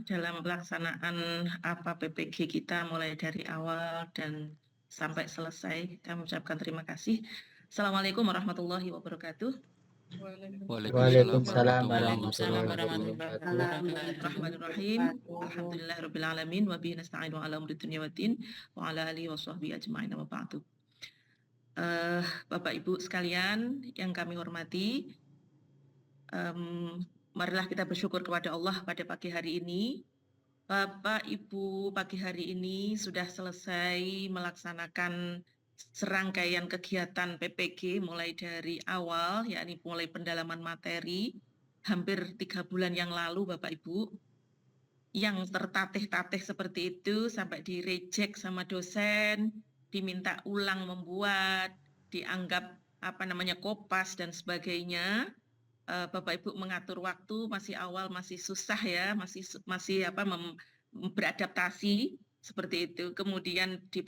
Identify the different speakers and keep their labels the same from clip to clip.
Speaker 1: dalam pelaksanaan PPG kita mulai dari awal dan sampai selesai. Kami ucapkan terima kasih. Assalamualaikum warahmatullahi wabarakatuh.
Speaker 2: Waalaikumsalam
Speaker 3: Waalaikumsalam
Speaker 2: warahmatullahi
Speaker 3: warahmatullahi
Speaker 2: wabarakatuh.
Speaker 3: wabarakatuh.
Speaker 1: Bismillahirrahmanirrahim. Alhamdulillahirabbil alamin wa bihi nasta'inu ala umuri dunya waddin wa ala alihi washabbihi ajmain wa ba'du. Bapak Ibu sekalian yang kami hormati, marilah kita bersyukur kepada Allah pada pagi hari ini. Bapak Ibu pagi hari ini sudah selesai melaksanakan serangkaian kegiatan PPG mulai dari awal, yakni mulai pendalaman materi, hampir 3 bulan yang lalu Bapak Ibu, yang tertatih-tatih seperti itu sampai di-reject sama dosen, diminta ulang membuat, dianggap kopas dan sebagainya. Bapak Ibu mengatur waktu masih awal, masih susah ya, masih beradaptasi seperti itu. Kemudian di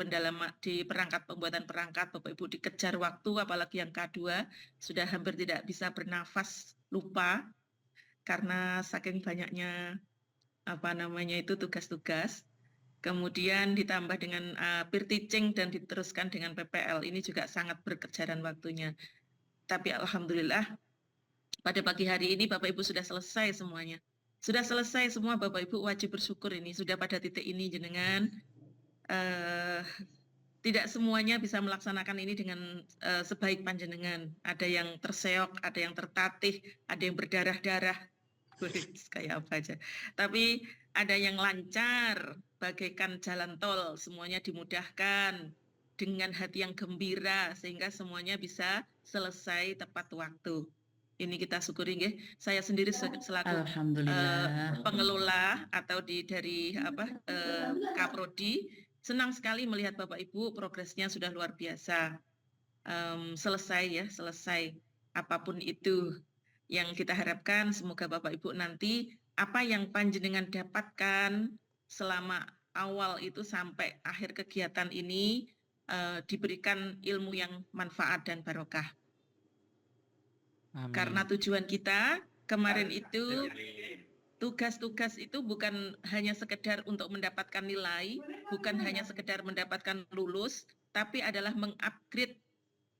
Speaker 1: perangkat pembuatan perangkat, Bapak Ibu dikejar waktu, apalagi yang K2 sudah hampir tidak bisa bernafas, lupa karena saking banyaknya tugas-tugas. Kemudian ditambah dengan peer teaching dan diteruskan dengan PPL. Ini juga sangat berkejaran waktunya. Tapi alhamdulillah pada pagi hari ini Bapak Ibu sudah selesai semuanya. Sudah selesai semua Bapak Ibu, wajib bersyukur ini. Sudah pada titik ini jenengan. Tidak semuanya bisa melaksanakan ini dengan sebaik panjenengan. Ada yang terseok, ada yang tertatih, ada yang berdarah-darah. Kayak apa aja. Tapi ada yang lancar, bagaikan jalan tol, semuanya dimudahkan dengan hati yang gembira sehingga semuanya bisa selesai tepat waktu. Ini kita syukuri nggih. Saya sendiri selaku pengelola atau dari Kaprodi senang sekali melihat Bapak Ibu progresnya sudah luar biasa. Selesai apapun itu yang kita harapkan. Semoga Bapak Ibu nanti apa yang panjenengan dapatkan selama awal itu sampai akhir kegiatan ini diberikan ilmu yang manfaat dan barokah. Amin. Karena tujuan kita kemarin itu tugas-tugas itu bukan hanya sekedar untuk mendapatkan nilai, bukan hanya sekedar mendapatkan lulus, tapi adalah mengupgrade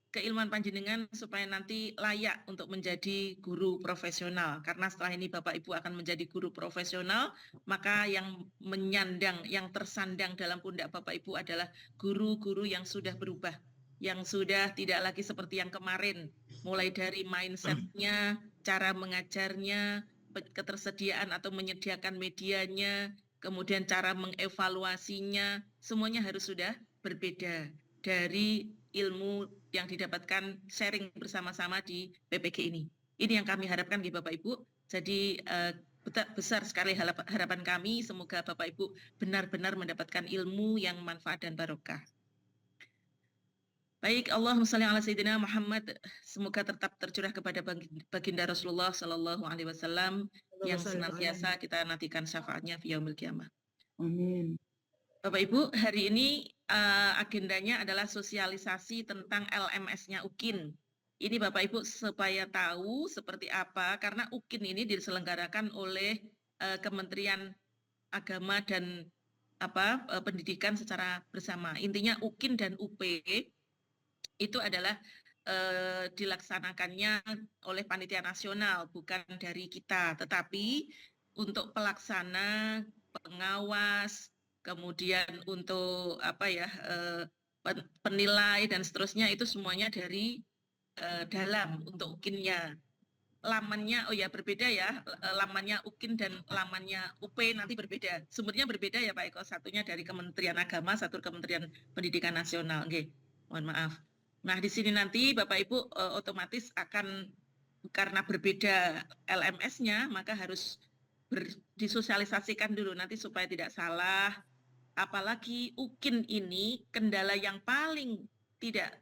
Speaker 1: keilmuan panjenengan supaya nanti layak untuk menjadi guru profesional. Karena setelah ini Bapak Ibu akan menjadi guru profesional, maka yang menyandang, yang tersandang dalam pundak Bapak Ibu adalah guru-guru yang sudah berubah, yang sudah tidak lagi seperti yang kemarin, mulai dari mindset-nya, cara mengajarnya, ketersediaan atau menyediakan medianya, kemudian cara mengevaluasinya, semuanya harus sudah berbeda dari ilmu yang didapatkan sharing bersama-sama di PPG ini. Ini yang kami harapkan di Bapak Ibu. Jadi besar sekali harapan kami, semoga Bapak Ibu benar-benar mendapatkan ilmu yang manfaat dan barokah. Baik, Allahumma shalli ala sayyidina Muhammad. Semoga tetap tercurah kepada baginda Rasulullah sallallahu alaihi wasallam yang senantiasa kita nantikan syafaatnya fi yaumil qiyamah.
Speaker 3: Amin.
Speaker 1: Bapak Ibu, hari ini agendanya adalah sosialisasi tentang LMS-nya UKIN. Ini Bapak Ibu supaya tahu seperti apa, karena UKIN ini diselenggarakan oleh Kementerian Agama dan Pendidikan secara bersama. Intinya UKIN dan UP itu adalah dilaksanakannya oleh panitia nasional, bukan dari kita, tetapi untuk pelaksana, pengawas, kemudian untuk penilai dan seterusnya itu semuanya dari dalam untuk UKIN-nya. Lamannya berbeda ya, lamannya UKIN dan lamannya UP nanti berbeda. Sumbernya berbeda ya Pak Eko, satunya dari Kementerian Agama, satu Kementerian Pendidikan Nasional. Oke, mohon maaf. Nah, di sini nanti Bapak Ibu otomatis akan, karena berbeda LMS-nya, maka harus disosialisasikan dulu nanti supaya tidak salah. Apalagi UKIN ini kendala yang paling tidak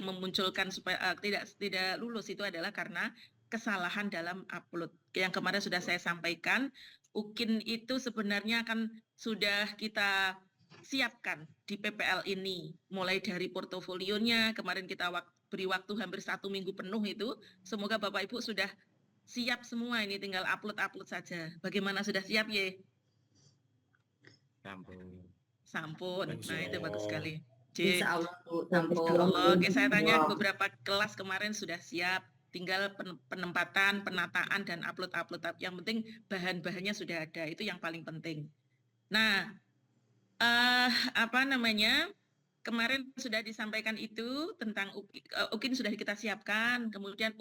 Speaker 1: memunculkan supaya tidak lulus itu adalah karena kesalahan dalam upload. Yang kemarin sudah saya sampaikan, UKIN itu sebenarnya kan sudah kita siapkan di PPL ini, mulai dari portofolionya, kemarin kita beri waktu hampir 1 minggu penuh itu, semoga Bapak Ibu sudah siap semua, ini tinggal upload saja. Bagaimana, sudah siap ye? Sampun. Nah, itu bagus sekali.
Speaker 3: Insya Allah Bu,
Speaker 1: Insya Allah. Oke, saya tanya beberapa kelas kemarin sudah siap. Tinggal penempatan, penataan, dan upload. Yang penting bahan-bahannya sudah ada. Itu yang paling penting. Nah, kemarin sudah disampaikan itu tentang UKIN sudah kita siapkan. Kemudian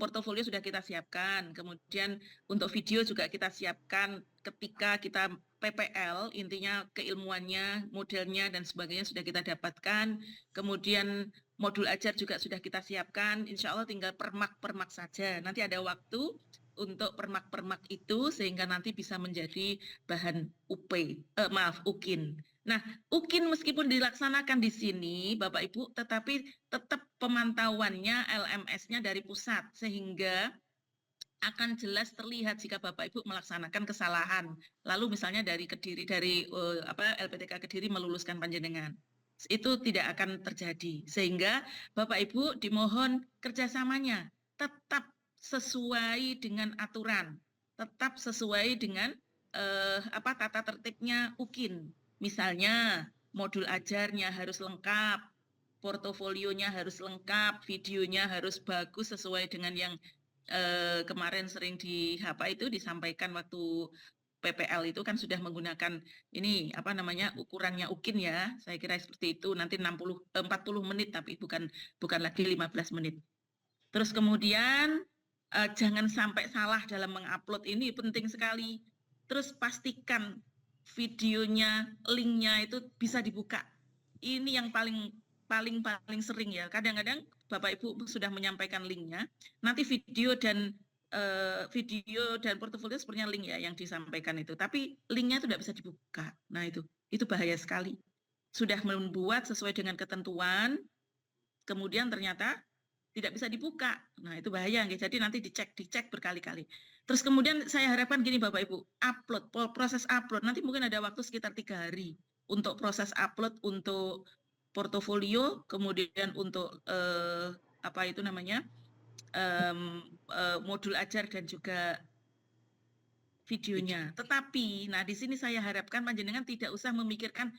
Speaker 1: portofolio sudah kita siapkan. Kemudian untuk video juga kita siapkan ketika kita PPL, intinya keilmuannya, modelnya, dan sebagainya sudah kita dapatkan. Kemudian modul ajar juga sudah kita siapkan. Insya Allah tinggal permak saja. Nanti ada waktu untuk permak itu sehingga nanti bisa menjadi bahan UKIN. Nah, UKIN meskipun dilaksanakan di sini, Bapak Ibu, tetapi tetap pemantauannya LMS-nya dari pusat, sehingga akan jelas terlihat jika Bapak Ibu melaksanakan kesalahan. Lalu misalnya dari LPTK Kediri meluluskan panjenengan. Itu tidak akan terjadi. Sehingga Bapak Ibu dimohon kerjasamanya tetap sesuai dengan aturan, tetap sesuai dengan tata tertibnya UKIN. Misalnya modul ajarnya harus lengkap, portofolionya harus lengkap, videonya harus bagus sesuai dengan yang kemarin sering disampaikan waktu PPL itu kan sudah menggunakan ukurannya UKIN ya. Saya kira seperti itu. Nanti 40 menit tapi bukan lagi 15 menit. Terus kemudian jangan sampai salah dalam mengupload, ini penting sekali. Terus pastikan videonya, linknya itu bisa dibuka. Ini yang paling sering ya. Kadang-kadang Bapak Ibu sudah menyampaikan linknya, nanti video dan portofolio sepertinya link ya yang disampaikan itu, tapi linknya itu tidak bisa dibuka. Nah itu bahaya sekali. Sudah membuat sesuai dengan ketentuan, kemudian ternyata tidak bisa dibuka. Nah itu bahaya. Jadi nanti dicek berkali-kali. Terus kemudian saya harapkan gini Bapak Ibu, proses upload nanti mungkin ada waktu sekitar 3 hari untuk proses upload untuk portofolio, kemudian untuk modul ajar dan juga videonya. Tetapi, di sini saya harapkan panjenengan tidak usah memikirkan,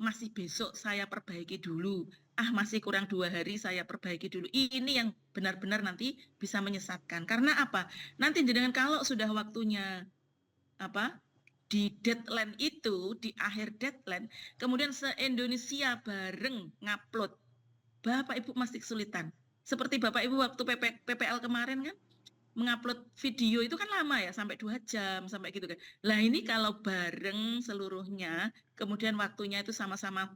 Speaker 1: masih besok saya perbaiki dulu, masih kurang 2 hari saya perbaiki dulu. Ini yang benar-benar nanti bisa menyesatkan. Karena apa? Nanti jenengan kalau sudah waktunya di deadline itu, di akhir deadline, kemudian se-Indonesia bareng ngupload, Bapak Ibu masih kesulitan. Seperti Bapak Ibu waktu PPL kemarin kan, mengupload video itu kan lama ya, sampai 2 jam, sampai gitu kan. Lah ini kalau bareng seluruhnya, kemudian waktunya itu sama-sama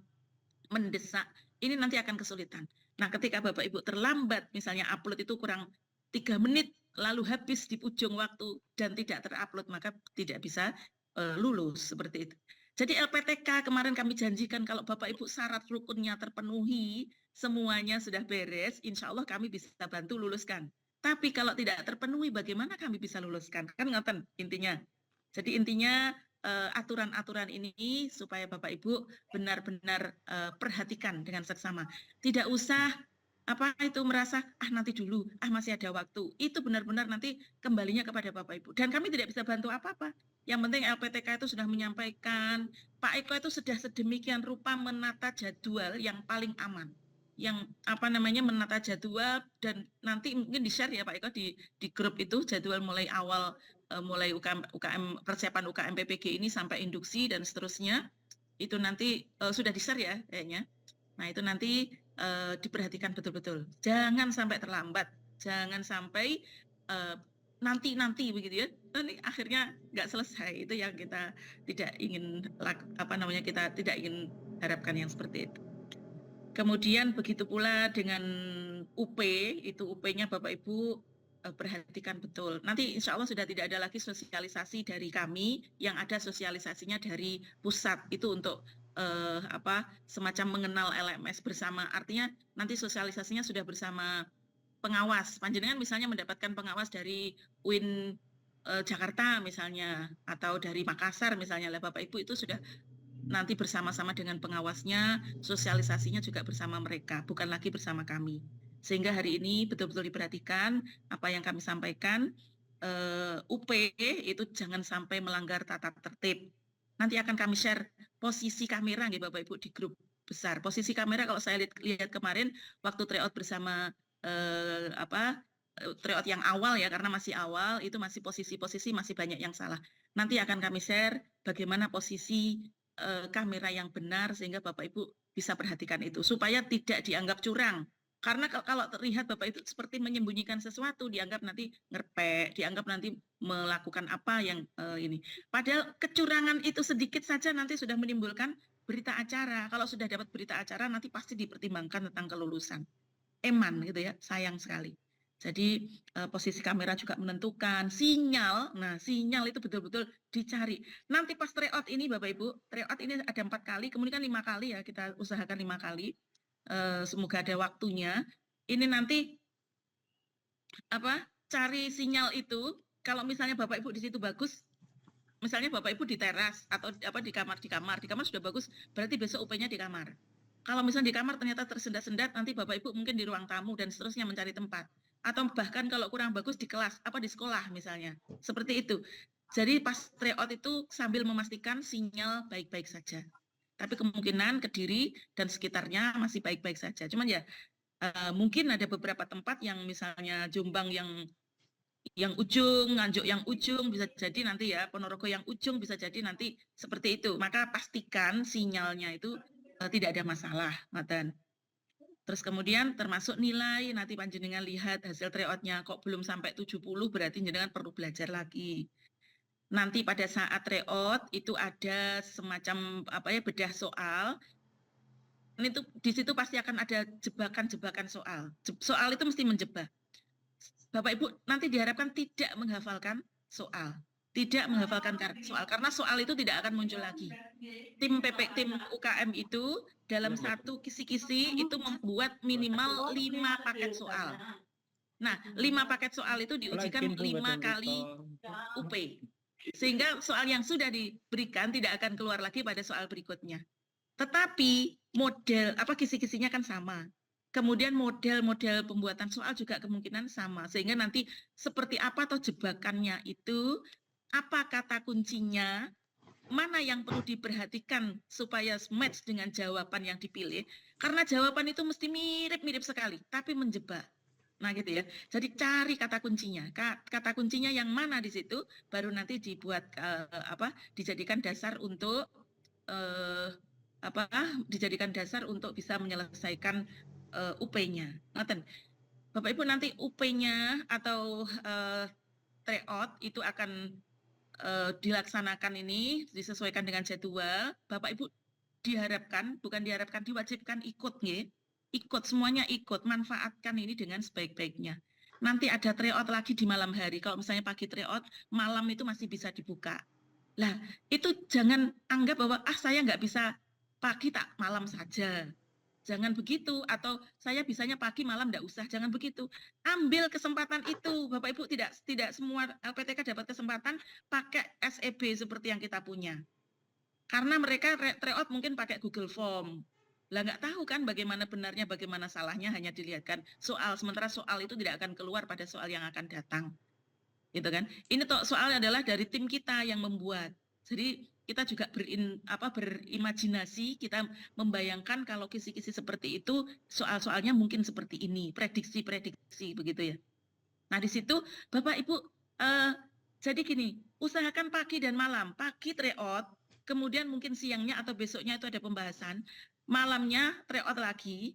Speaker 1: mendesak, ini nanti akan kesulitan. Nah ketika Bapak Ibu terlambat, misalnya upload itu kurang 3 menit, lalu habis di ujung waktu dan tidak terupload, maka tidak bisa lulus seperti itu. Jadi LPTK kemarin kami janjikan kalau Bapak Ibu syarat rukunnya terpenuhi, semuanya sudah beres, insya Allah kami bisa bantu luluskan. Tapi kalau tidak terpenuhi, bagaimana kami bisa luluskan? Kan ngoten intinya. Jadi intinya aturan-aturan ini supaya Bapak Ibu benar-benar perhatikan dengan seksama. Tidak usah merasa nanti dulu, masih ada waktu. Itu benar-benar nanti kembalinya kepada Bapak Ibu. Dan kami tidak bisa bantu apa-apa. Yang penting LPTK itu sudah menyampaikan, Pak Eko itu sudah sedemikian rupa menata jadwal yang paling aman. Yang menata jadwal, dan nanti mungkin di-share ya Pak Eko di grup itu jadwal mulai awal, mulai UKM persiapan UKM PPG ini sampai induksi dan seterusnya. Itu nanti sudah di-share ya kayaknya. Nah itu nanti diperhatikan betul-betul. Jangan sampai terlambat, jangan sampai nanti begitu ya. Nanti akhirnya nggak selesai. Itu yang kita tidak ingin kita tidak ingin harapkan yang seperti itu. Kemudian begitu pula dengan UP, itu UP-nya Bapak Ibu perhatikan betul. Nanti insya Allah sudah tidak ada lagi sosialisasi dari kami, yang ada sosialisasinya dari pusat. Itu untuk semacam mengenal LMS bersama. Artinya nanti sosialisasinya sudah bersama pengawas. Panjenengan misalnya mendapatkan pengawas dari UIN Jakarta misalnya, atau dari Makassar misalnya, Bapak Ibu itu sudah nanti bersama-sama dengan pengawasnya, sosialisasinya juga bersama mereka, bukan lagi bersama kami. Sehingga hari ini betul-betul diperhatikan apa yang kami sampaikan, UP itu jangan sampai melanggar tata tertib. Nanti akan kami share posisi kamera nggih Bapak Ibu di grup besar. Posisi kamera kalau saya lihat kemarin waktu tryout bersama tryout yang awal ya, karena masih awal itu masih posisi-posisi masih banyak yang salah. Nanti akan kami share bagaimana posisi kamera yang benar sehingga Bapak Ibu bisa perhatikan itu supaya tidak dianggap curang. Karena kalau terlihat Bapak itu seperti menyembunyikan sesuatu, dianggap nanti ngerpek, dianggap nanti melakukan apa yang ini. Padahal kecurangan itu sedikit saja nanti sudah menimbulkan berita acara. Kalau sudah dapat berita acara nanti pasti dipertimbangkan tentang kelulusan. Eman gitu ya, sayang sekali. Jadi posisi kamera juga menentukan, sinyal, nah sinyal itu betul-betul dicari. Nanti pas tryout ini Bapak Ibu, tryout ini ada 4 kali, kemudian kan 5 kali ya, kita usahakan 5 kali. Semoga ada waktunya. Ini nanti cari sinyal itu. Kalau misalnya Bapak Ibu di situ bagus, misalnya Bapak Ibu di teras atau di kamar sudah bagus, berarti besok UP-nya di kamar. Kalau misalnya di kamar ternyata tersendat-sendat, nanti Bapak Ibu mungkin di ruang tamu dan seterusnya mencari tempat. Atau bahkan kalau kurang bagus di kelas, di sekolah misalnya. Seperti itu. Jadi pas tryout itu sambil memastikan sinyal baik-baik saja. Tapi kemungkinan Kediri dan sekitarnya masih baik-baik saja. Cuman ya mungkin ada beberapa tempat yang misalnya Jombang yang ujung, Nganjuk yang ujung, bisa jadi nanti ya Ponorogo yang ujung, bisa jadi nanti seperti itu. Maka pastikan sinyalnya itu tidak ada masalah, Matan. Terus kemudian termasuk nilai, nanti panjenengan lihat hasil tryoutnya kok belum sampai 70, berarti jenengan perlu belajar lagi. Nanti pada saat tryout itu ada semacam bedah soal. Itu di situ pasti akan ada jebakan-jebakan soal. Soal itu mesti menjebak. Bapak Ibu nanti diharapkan tidak menghafalkan soal. Tidak menghafalkan soal karena soal itu tidak akan muncul lagi. Tim UKM itu dalam satu kisi-kisi itu membuat minimal 5 paket soal. Nah, 5 paket soal itu diujikan 5 kali UP. Sehingga soal yang sudah diberikan tidak akan keluar lagi pada soal berikutnya. Tetapi model kisi-kisinya kan sama. Kemudian model-model pembuatan soal juga kemungkinan sama. Sehingga nanti seperti apa atau jebakannya itu, apa kata kuncinya, mana yang perlu diperhatikan supaya match dengan jawaban yang dipilih. Karena jawaban itu mesti mirip-mirip sekali, tapi menjebak. Nah gitu ya. Jadi cari kata kuncinya. Kata kuncinya yang mana di situ baru nanti dibuat dijadikan dasar untuk dijadikan dasar untuk bisa menyelesaikan UP-nya. Bapak Ibu nanti UP-nya atau tryout itu akan dilaksanakan ini disesuaikan dengan jadwal. Bapak Ibu diwajibkan ikut nggih. Ikut, semuanya ikut, manfaatkan ini dengan sebaik-baiknya. Nanti ada tryout lagi di malam hari. Kalau misalnya pagi tryout, malam itu masih bisa dibuka. Lah, itu jangan anggap bahwa saya nggak bisa pagi tak malam saja. Jangan begitu, atau saya bisanya pagi malam nggak usah, jangan begitu. Ambil kesempatan itu, Bapak Ibu, tidak semua LPTK dapat kesempatan pakai SEB seperti yang kita punya. Karena mereka tryout mungkin pakai Google Form. Lah nggak tahu kan bagaimana benarnya, bagaimana salahnya, hanya dilihatkan soal. Sementara soal itu tidak akan keluar pada soal yang akan datang. Gitu kan. Ini soalnya adalah dari tim kita yang membuat. Jadi kita juga berimajinasi, kita membayangkan kalau kisi-kisi seperti itu, soal-soalnya mungkin seperti ini, prediksi-prediksi begitu ya. Nah di situ Bapak Ibu, jadi gini, usahakan pagi dan malam. Pagi tryout, kemudian mungkin siangnya atau besoknya itu ada pembahasan, malamnya tryout lagi,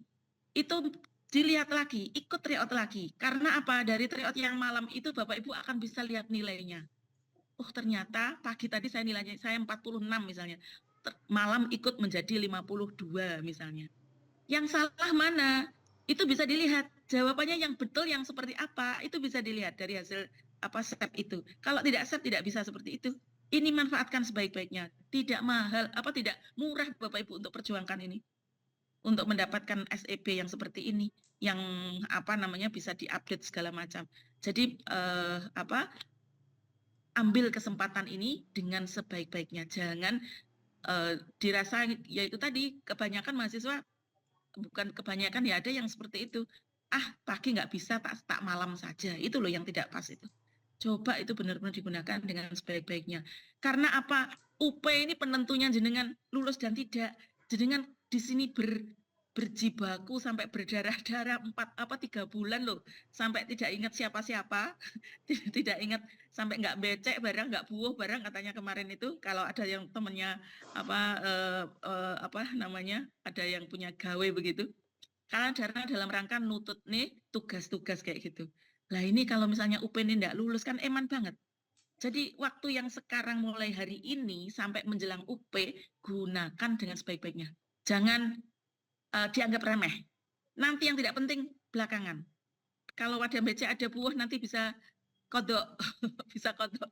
Speaker 1: itu dilihat lagi, ikut tryout lagi. Karena apa? Dari tryout yang malam itu Bapak Ibu akan bisa lihat nilainya. Oh ternyata pagi tadi saya nilainya 46 misalnya. Malam ikut menjadi 52 misalnya. Yang salah mana? Itu bisa dilihat. Jawabannya yang betul yang seperti apa? Itu bisa dilihat dari hasil step itu. Kalau tidak step tidak bisa seperti itu. Ini manfaatkan sebaik-baiknya. Tidak mahal, tidak murah Bapak Ibu untuk perjuangkan ini. Untuk mendapatkan SEB yang seperti ini, yang bisa diupdate segala macam. Jadi ambil kesempatan ini dengan sebaik-baiknya. Jangan dirasa, yaitu tadi kebanyakan mahasiswa, bukan kebanyakan ya, ada yang seperti itu. pagi nggak bisa, tak malam saja. Itu loh yang tidak pas itu. Coba itu benar-benar digunakan dengan sebaik-baiknya. Karena apa? UP ini penentunya jenengan lulus dan tidak. Jenengan di sini berjibaku sampai berdarah-darah 3 bulan loh, sampai tidak ingat siapa-siapa, tidak ingat, sampai nggak becek barang, nggak buuh barang katanya kemarin itu. Kalau ada yang temennya apa namanya, ada yang punya gawe begitu, karena dalam rangka nutut nih tugas-tugas kayak gitu. Lah ini kalau misalnya UP ini nggak lulus kan eman banget. Jadi waktu yang sekarang mulai hari ini sampai menjelang UP, gunakan dengan sebaik-baiknya. Jangan dianggap remeh. Nanti yang tidak penting belakangan. Kalau ada becek, ada buah, nanti bisa kodok, bisa kodok.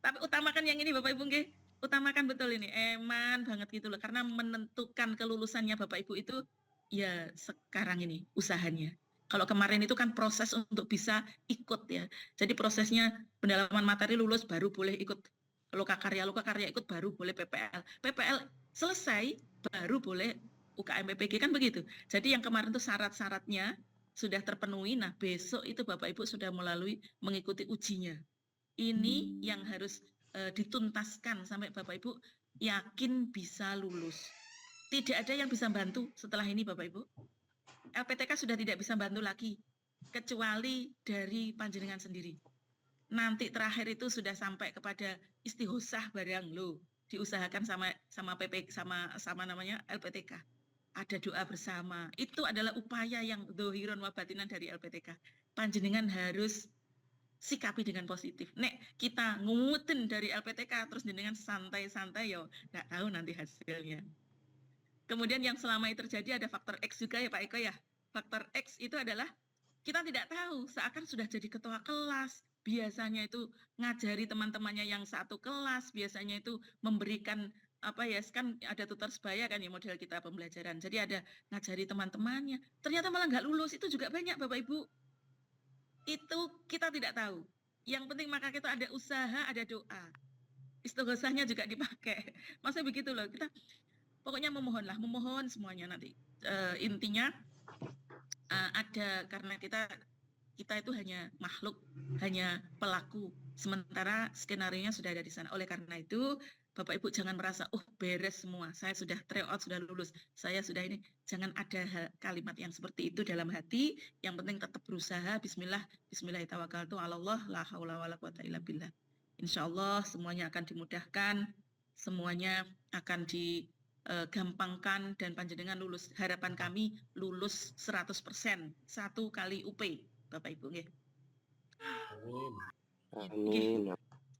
Speaker 1: Tapi utamakan yang ini Bapak Ibu, nggih. Utamakan betul ini, eman banget gitu loh. Karena menentukan kelulusannya Bapak Ibu itu ya sekarang ini usahanya. Kalau kemarin itu kan proses untuk bisa ikut ya. Jadi prosesnya pendalaman materi lulus baru boleh ikut lokakarya ikut baru boleh PPL. PPL selesai baru boleh UKM PPG kan begitu. Jadi yang kemarin itu syarat-syaratnya sudah terpenuhi. Nah, besok itu Bapak Ibu sudah melalui mengikuti ujinya. Ini yang harus dituntaskan sampai Bapak Ibu yakin bisa lulus. Tidak ada yang bisa bantu setelah ini Bapak Ibu. LPTK sudah tidak bisa bantu lagi, kecuali dari panjenengan sendiri. Nanti terakhir itu sudah sampai kepada istihosah barang lo, diusahakan sama PP sama namanya LPTK. Ada doa bersama. Itu adalah upaya yang dohiron wabatinan dari LPTK. Panjenengan harus sikapi dengan positif. Nek kita ngumutin dari LPTK terus dengan santai-santai ya nggak tahu nanti hasilnya. Kemudian yang selama ini terjadi ada faktor X juga ya Pak Eko ya. Faktor X itu adalah kita tidak tahu, seakan sudah jadi ketua kelas, biasanya itu ngajari teman-temannya yang satu kelas, biasanya itu memberikan apa ya, kan ada tutor sebaya kan ya model kita pembelajaran. Jadi ada ngajari teman-temannya, ternyata malah nggak lulus, itu juga banyak Bapak Ibu. Itu kita tidak tahu. Yang penting maka kita ada usaha, ada doa. Istighosahnya juga dipakai. Maksudnya begitu loh, kita pokoknya memohon semuanya nanti. Intinya ada, karena kita itu hanya makhluk, hanya pelaku. Sementara skenario-nya sudah ada di sana. Oleh karena itu, Bapak Ibu jangan merasa, beres semua, saya sudah tryout, sudah lulus, saya sudah ini. Jangan ada kalimat yang seperti itu dalam hati. Yang penting tetap berusaha. Bismillah, bismillahirrahmanirrahim. Allah, la haula wala quwata illa billah. Insya Allah semuanya akan dimudahkan, semuanya akan digampangkan dan panjenengan lulus. Harapan kami lulus 100%, 1 kali UP, Bapak Ibu. Nggih.
Speaker 2: Amin.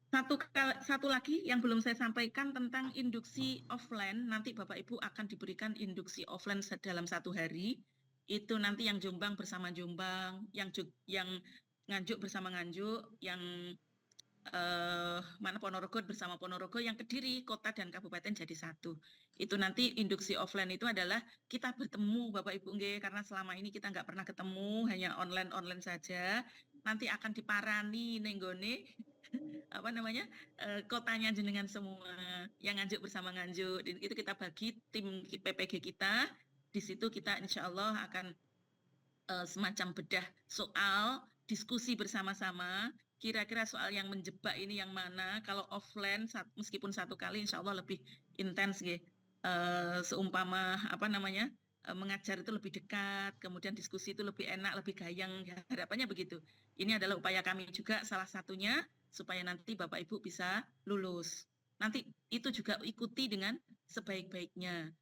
Speaker 1: Satu lagi yang belum saya sampaikan tentang induksi offline. Nanti Bapak Ibu akan diberikan induksi offline dalam 1 hari. Itu nanti yang Jombang bersama Jombang, yang Nganjuk bersama Nganjuk, yang mana Ponorogo bersama Ponorogo, yang Kediri kota dan kabupaten jadi satu. Itu nanti induksi offline itu adalah kita bertemu Bapak Ibu nggih, karena selama ini kita nggak pernah ketemu, hanya online saja. Nanti akan diparani nenggone apa namanya, kotanya jenengan semua, yang Nganjuk bersama Nganjuk. Itu kita bagi tim PPG kita. Di situ kita insya Allah akan semacam bedah soal, diskusi bersama-sama. Kira-kira soal yang menjebak ini yang mana. Kalau offline meskipun 1 kali insya Allah lebih intens nggih. Seumpama apa namanya, mengajar itu lebih dekat, kemudian diskusi itu lebih enak, lebih gayang, ya, harapannya begitu. Ini adalah upaya kami juga salah satunya supaya nanti Bapak Ibu bisa lulus. Nanti itu juga ikuti dengan sebaik-baiknya.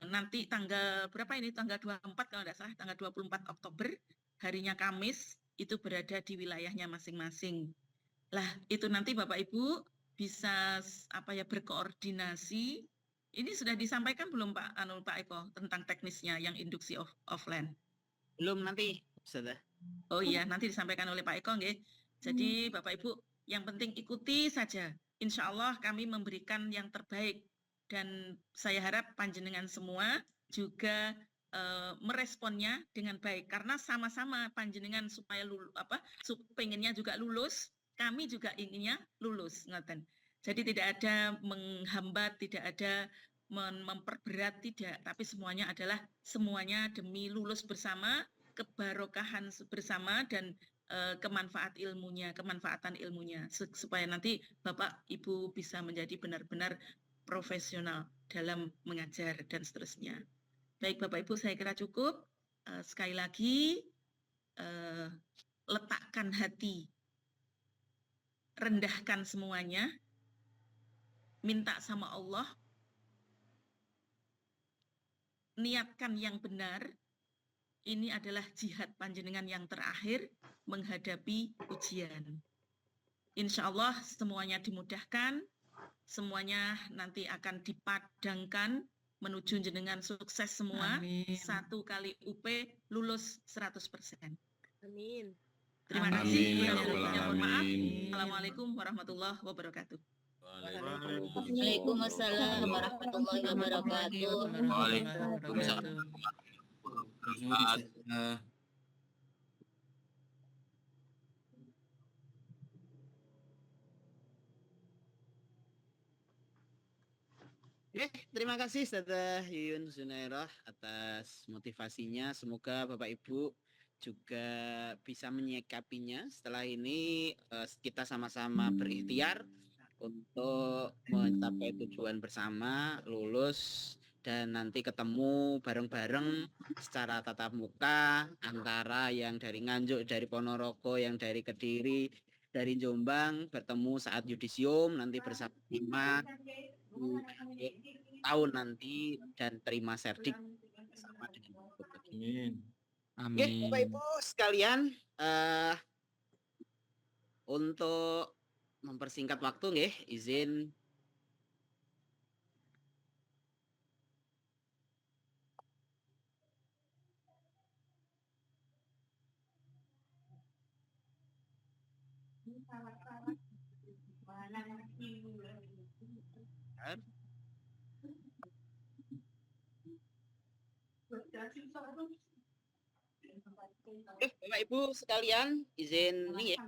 Speaker 1: Nanti tanggal berapa ini? Tanggal 24 kalau tidak salah, tanggal 24 Oktober, harinya Kamis, itu berada di wilayahnya masing-masing. Lah, itu nanti Bapak Ibu bisa berkoordinasi. Ini sudah disampaikan belum Pak Eko tentang teknisnya yang induksi offline?
Speaker 3: Belum, nanti sudah.
Speaker 1: Oh iya, nanti disampaikan oleh Pak Eko nggih. Jadi Bapak Ibu yang penting ikuti saja. Insya Allah kami memberikan yang terbaik. Dan saya harap panjenengan semua juga meresponnya dengan baik, karena sama-sama panjenengan supaya pengennya juga lulus, kami juga inginnya lulus, ngoten. Jadi tidak ada menghambat, tidak ada memperberat, tidak, tapi semuanya adalah semuanya demi lulus bersama, kebarokahan bersama dan kemanfaatan ilmunya supaya nanti Bapak Ibu bisa menjadi benar-benar profesional dalam mengajar dan seterusnya. Baik Bapak Ibu, saya kira cukup. Sekali lagi letakkan hati, rendahkan semuanya, minta sama Allah, niatkan yang benar. Ini adalah jihad panjenengan yang terakhir menghadapi ujian. Insya Allah semuanya dimudahkan, semuanya nanti akan dipadangkan menuju jenengan sukses semua.
Speaker 3: Amin.
Speaker 1: 1 kali UP lulus 100%.
Speaker 4: Amin.
Speaker 1: Terima
Speaker 3: Amin.
Speaker 1: kasih.
Speaker 2: Amin, ya
Speaker 1: Kurang
Speaker 2: Rabbal
Speaker 1: lebihnya mohon maaf.
Speaker 2: Alamin.
Speaker 1: Assalamualaikum warahmatullahi wabarakatuh.
Speaker 4: Waalaikumsalam warahmatullahi wabarakatuh.
Speaker 2: Waalaikumsalam.
Speaker 3: Terima kasih Ustazah Yuyun Zunairah atas motivasinya. Semoga Bapak Ibu juga bisa menyikapinya. Setelah ini kita sama-sama berikhtiar untuk mencapai tujuan bersama, lulus, dan nanti ketemu bareng-bareng secara tatap muka antara yang dari Nganjuk, dari Ponorogo, yang dari Kediri, dari Jombang, bertemu saat yudisium, nanti bersama tahun nanti dan terima serdik bersama dengan
Speaker 2: Amin.
Speaker 3: Oke, Bapak Ibu sekalian, untuk mempersingkat waktu nggih, izin Bapak Ibu sekalian, izin nih ya,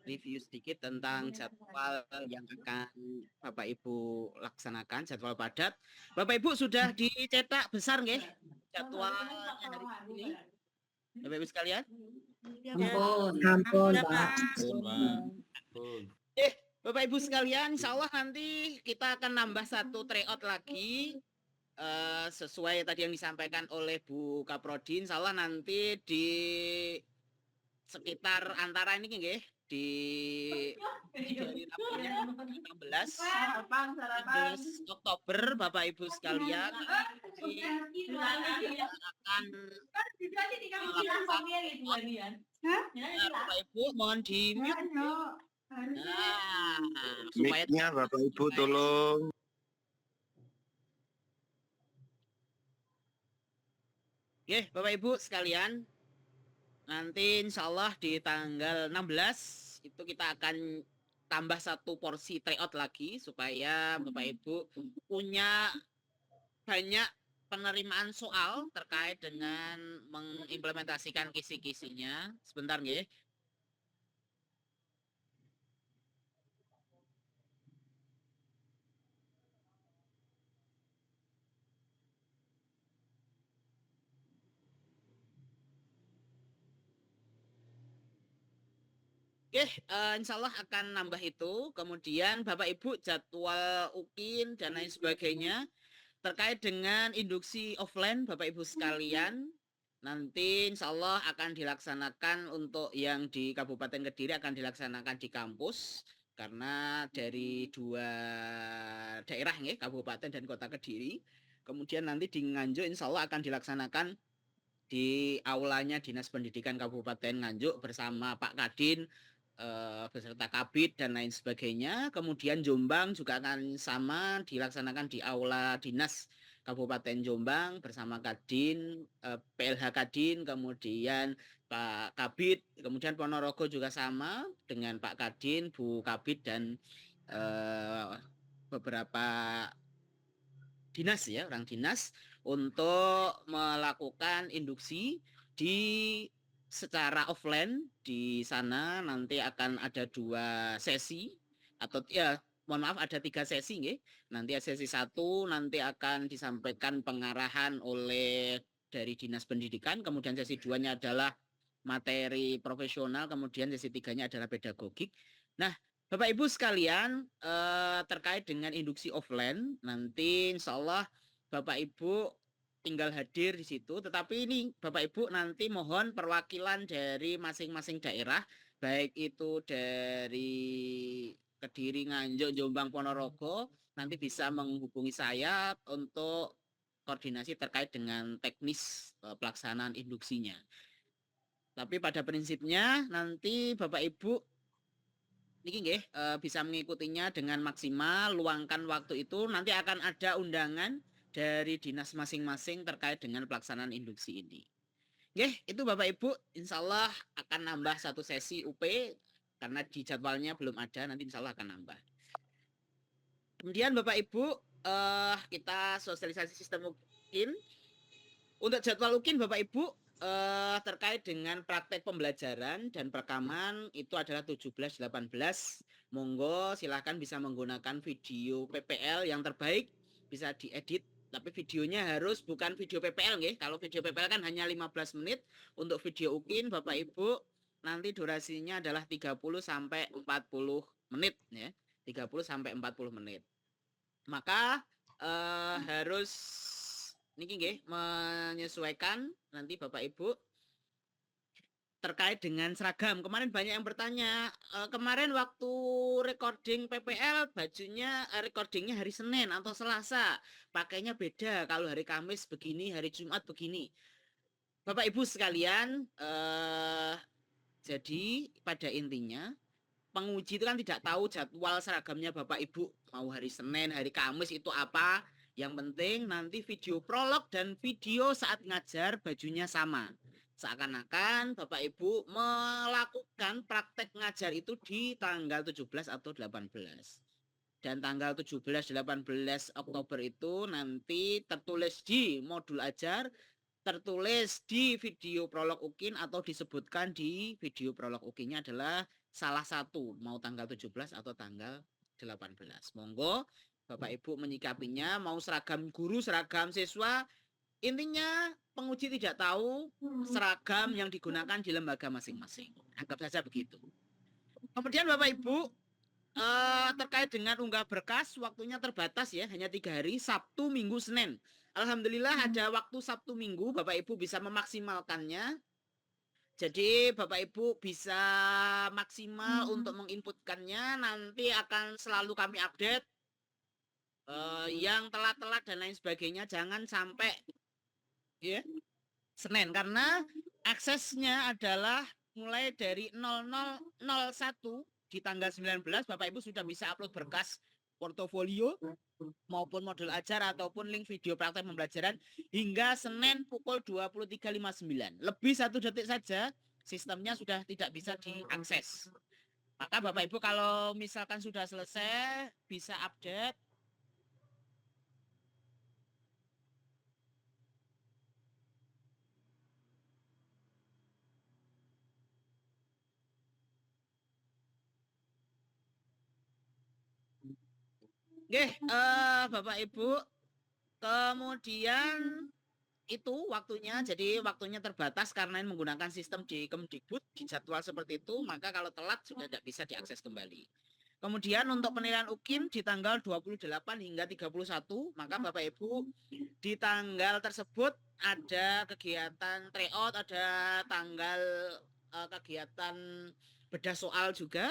Speaker 3: review sedikit tentang jadwal yang akan Bapak Ibu laksanakan, jadwal padat. Bapak Ibu sudah dicetak besar nggih jadwalnya hari ini, Bapak Ibu sekalian?
Speaker 4: Ampun, Pak.
Speaker 3: Bapak Ibu sekalian, insya Allah nanti kita akan nambah satu tryout lagi sesuai tadi yang disampaikan oleh Bu Kaprodi. Insya Allah nanti di sekitar antara ini nggih di hari Rabunya 16 Oktober Bapak Ibu sekalian akan Bapak Ibu mohon di mute. Nah, supaya
Speaker 5: mic-nya Bapak Ibu tolong.
Speaker 3: Oke, Bapak Ibu sekalian, nanti insya Allah di tanggal 16 itu kita akan tambah satu porsi tryout lagi supaya Bapak Ibu punya banyak penerimaan soal terkait dengan mengimplementasikan kisi-kisinya. Sebentar nggih. Oke, insya Allah akan nambah itu. Kemudian Bapak Ibu jadwal UKIN dan lain sebagainya terkait dengan induksi offline Bapak Ibu sekalian. Nanti insya Allah akan dilaksanakan untuk yang di Kabupaten Kediri akan dilaksanakan di kampus. Karena dari dua daerah nih, Kabupaten dan Kota Kediri. Kemudian nanti di Nganjuk insya Allah akan dilaksanakan di aulanya Dinas Pendidikan Kabupaten Nganjuk bersama Pak Kadin, beserta Kabid dan lain sebagainya. Kemudian Jombang juga akan sama dilaksanakan di aula Dinas Kabupaten Jombang bersama Kadin, PLH Kadin, kemudian Pak Kabid, kemudian Ponorogo juga sama dengan Pak Kadin, Bu Kabid dan beberapa dinas ya, orang dinas untuk melakukan induksi di secara offline. Di sana nanti akan ada 2 sesi atau ya mohon maaf ada 3 sesi nggih. Nanti sesi 1 nanti akan disampaikan pengarahan oleh dari Dinas Pendidikan, kemudian sesi 2-nya adalah materi profesional, kemudian sesi 3-nya adalah pedagogik. Nah, Bapak Ibu sekalian, terkait dengan induksi offline, nanti insya Allah Bapak Ibu tinggal hadir di situ. Tetapi ini Bapak Ibu nanti mohon perwakilan dari masing-masing daerah, baik itu dari Kediri, Nganjuk, Jombang, Ponorogo, nanti bisa menghubungi saya untuk koordinasi terkait dengan teknis pelaksanaan induksinya. Tapi pada prinsipnya nanti Bapak Ibu niki nggih bisa mengikutinya dengan maksimal, luangkan waktu itu, nanti akan ada undangan dari dinas masing-masing terkait dengan pelaksanaan induksi ini. Nggih, itu Bapak Ibu, insya Allah akan nambah satu sesi UP, karena di jadwalnya belum ada, nanti insya Allah akan nambah. Kemudian Bapak Ibu, kita sosialisasi sistem UKIN. Untuk jadwal UKIN Bapak Ibu, terkait dengan praktek pembelajaran dan perekaman itu adalah 17-18. Monggo silahkan bisa menggunakan video PPL yang terbaik, bisa diedit, tapi videonya harus bukan video PPL nggih. Kalau video PPL kan hanya 15 menit. Untuk video UKIN Bapak Ibu nanti durasinya adalah 30 sampai 40 menit ya. 30 sampai 40 menit. Maka harus niki nggih menyesuaikan nanti Bapak Ibu terkait dengan seragam. Kemarin banyak yang bertanya, kemarin waktu recording PPL bajunya recordingnya hari Senin atau Selasa, pakainya beda, kalau hari Kamis begini, hari Jumat begini. Bapak Ibu sekalian, jadi pada intinya penguji itu kan tidak tahu jadwal seragamnya Bapak Ibu mau hari Senin, hari Kamis itu apa. Yang penting nanti video prolog dan video saat ngajar bajunya sama. Seakan-akan Bapak Ibu melakukan praktek ngajar itu di tanggal 17 atau 18. Dan tanggal 17-18 Oktober itu nanti tertulis di modul ajar, tertulis di video prolog UKIN atau disebutkan di video prolog UKIN-nya adalah salah satu, mau tanggal 17 atau tanggal 18. Monggo Bapak Ibu menyikapinya, mau seragam guru, seragam siswa, intinya penguji tidak tahu seragam yang digunakan di lembaga masing-masing. Anggap saja begitu. Kemudian Bapak Ibu, terkait dengan unggah berkas, waktunya terbatas ya, hanya 3 hari, Sabtu, Minggu, Senin. Alhamdulillah ada waktu Sabtu, Minggu, Bapak Ibu bisa memaksimalkannya. Jadi Bapak Ibu bisa maksimal untuk menginputkannya, nanti akan selalu kami update. Yang telat-telat dan lain sebagainya jangan sampai ya Senin, karena aksesnya adalah mulai dari 00.01 di tanggal 19 Bapak Ibu sudah bisa upload berkas portofolio maupun modul ajar ataupun link video praktek pembelajaran hingga Senin pukul 23.59. Lebih 1 detik saja sistemnya sudah tidak bisa diakses. Maka Bapak Ibu kalau misalkan sudah selesai bisa update. Oke, Bapak Ibu, kemudian itu waktunya, jadi waktunya terbatas karena ini menggunakan sistem di Kemdikbud, di jadwal seperti itu, maka kalau telat sudah tidak bisa diakses kembali. Kemudian untuk penilaian UKIN di tanggal 28 hingga 31, maka Bapak Ibu di tanggal tersebut ada kegiatan tryout, ada tanggal kegiatan bedah soal juga.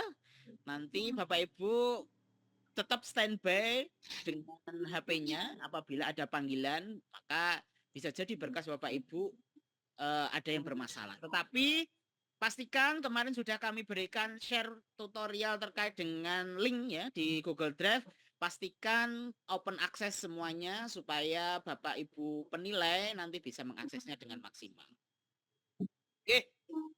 Speaker 3: Nanti Bapak Ibu tetap standby dengan HP-nya, apabila ada panggilan maka bisa jadi berkas Bapak Ibu ada yang bermasalah. Tetapi pastikan kemarin sudah kami berikan share tutorial terkait dengan link ya di Google Drive. Pastikan open access semuanya supaya Bapak Ibu penilai nanti bisa mengaksesnya dengan maksimal. Oke.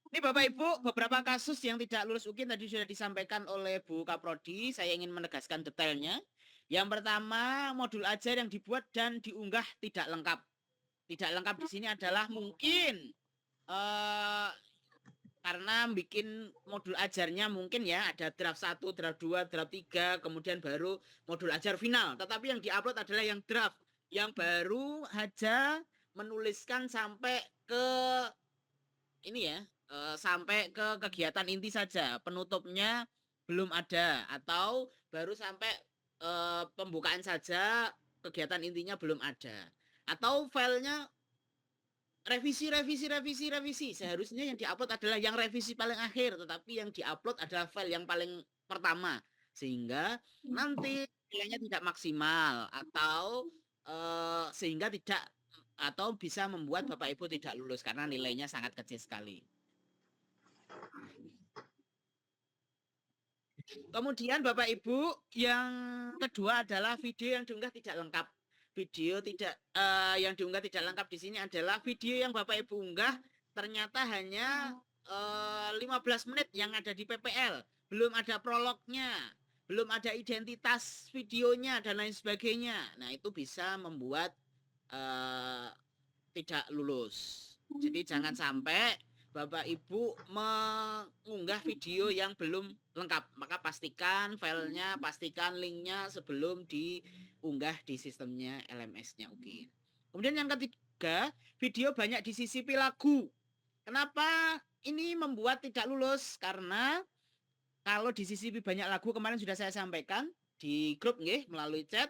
Speaker 3: Ini Bapak Ibu, beberapa kasus yang tidak lulus UKIN tadi sudah disampaikan oleh Bu Kaprodi. Saya ingin menegaskan detailnya. Yang pertama, modul ajar yang dibuat dan diunggah tidak lengkap. Tidak lengkap di sini adalah mungkin karena bikin modul ajarnya mungkin ya ada draft 1, draft 2, draft 3, kemudian baru modul ajar final. Tetapi yang diupload adalah yang draft, yang baru aja menuliskan sampai ke ini ya, sampai ke kegiatan inti saja, penutupnya belum ada, atau baru sampai pembukaan saja, kegiatan intinya belum ada, atau filenya revisi. Seharusnya yang diupload adalah yang revisi paling akhir, tetapi yang diupload adalah file yang paling pertama, sehingga nanti nilainya tidak maksimal, atau sehingga tidak, atau bisa membuat Bapak Ibu tidak lulus karena nilainya sangat kecil sekali. Kemudian Bapak Ibu, yang kedua adalah video yang diunggah tidak lengkap. Video tidak yang diunggah tidak lengkap di sini adalah video yang Bapak Ibu unggah ternyata hanya 15 menit yang ada di PPL, belum ada prolognya, belum ada identitas videonya dan lain sebagainya. Nah, itu bisa membuat tidak lulus. Jadi jangan sampai Bapak Ibu mengunggah video yang belum lengkap. Maka pastikan filenya, pastikan linknya sebelum diunggah di sistemnya LMS-nya. Oke. Kemudian yang ketiga, video banyak disisipi lagu. Kenapa ini membuat tidak lulus? Karena kalau disisipi banyak lagu, kemarin sudah saya sampaikan di grup nggih, melalui chat,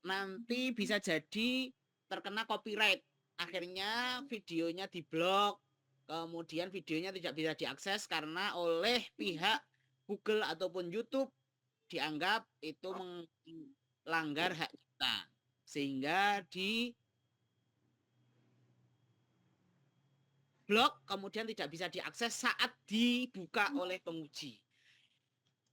Speaker 3: nanti bisa jadi terkena copyright. Akhirnya videonya diblok. Kemudian videonya tidak bisa diakses karena oleh pihak Google ataupun YouTube dianggap itu melanggar hak kita. Sehingga di blok kemudian tidak bisa diakses saat dibuka oleh penguji.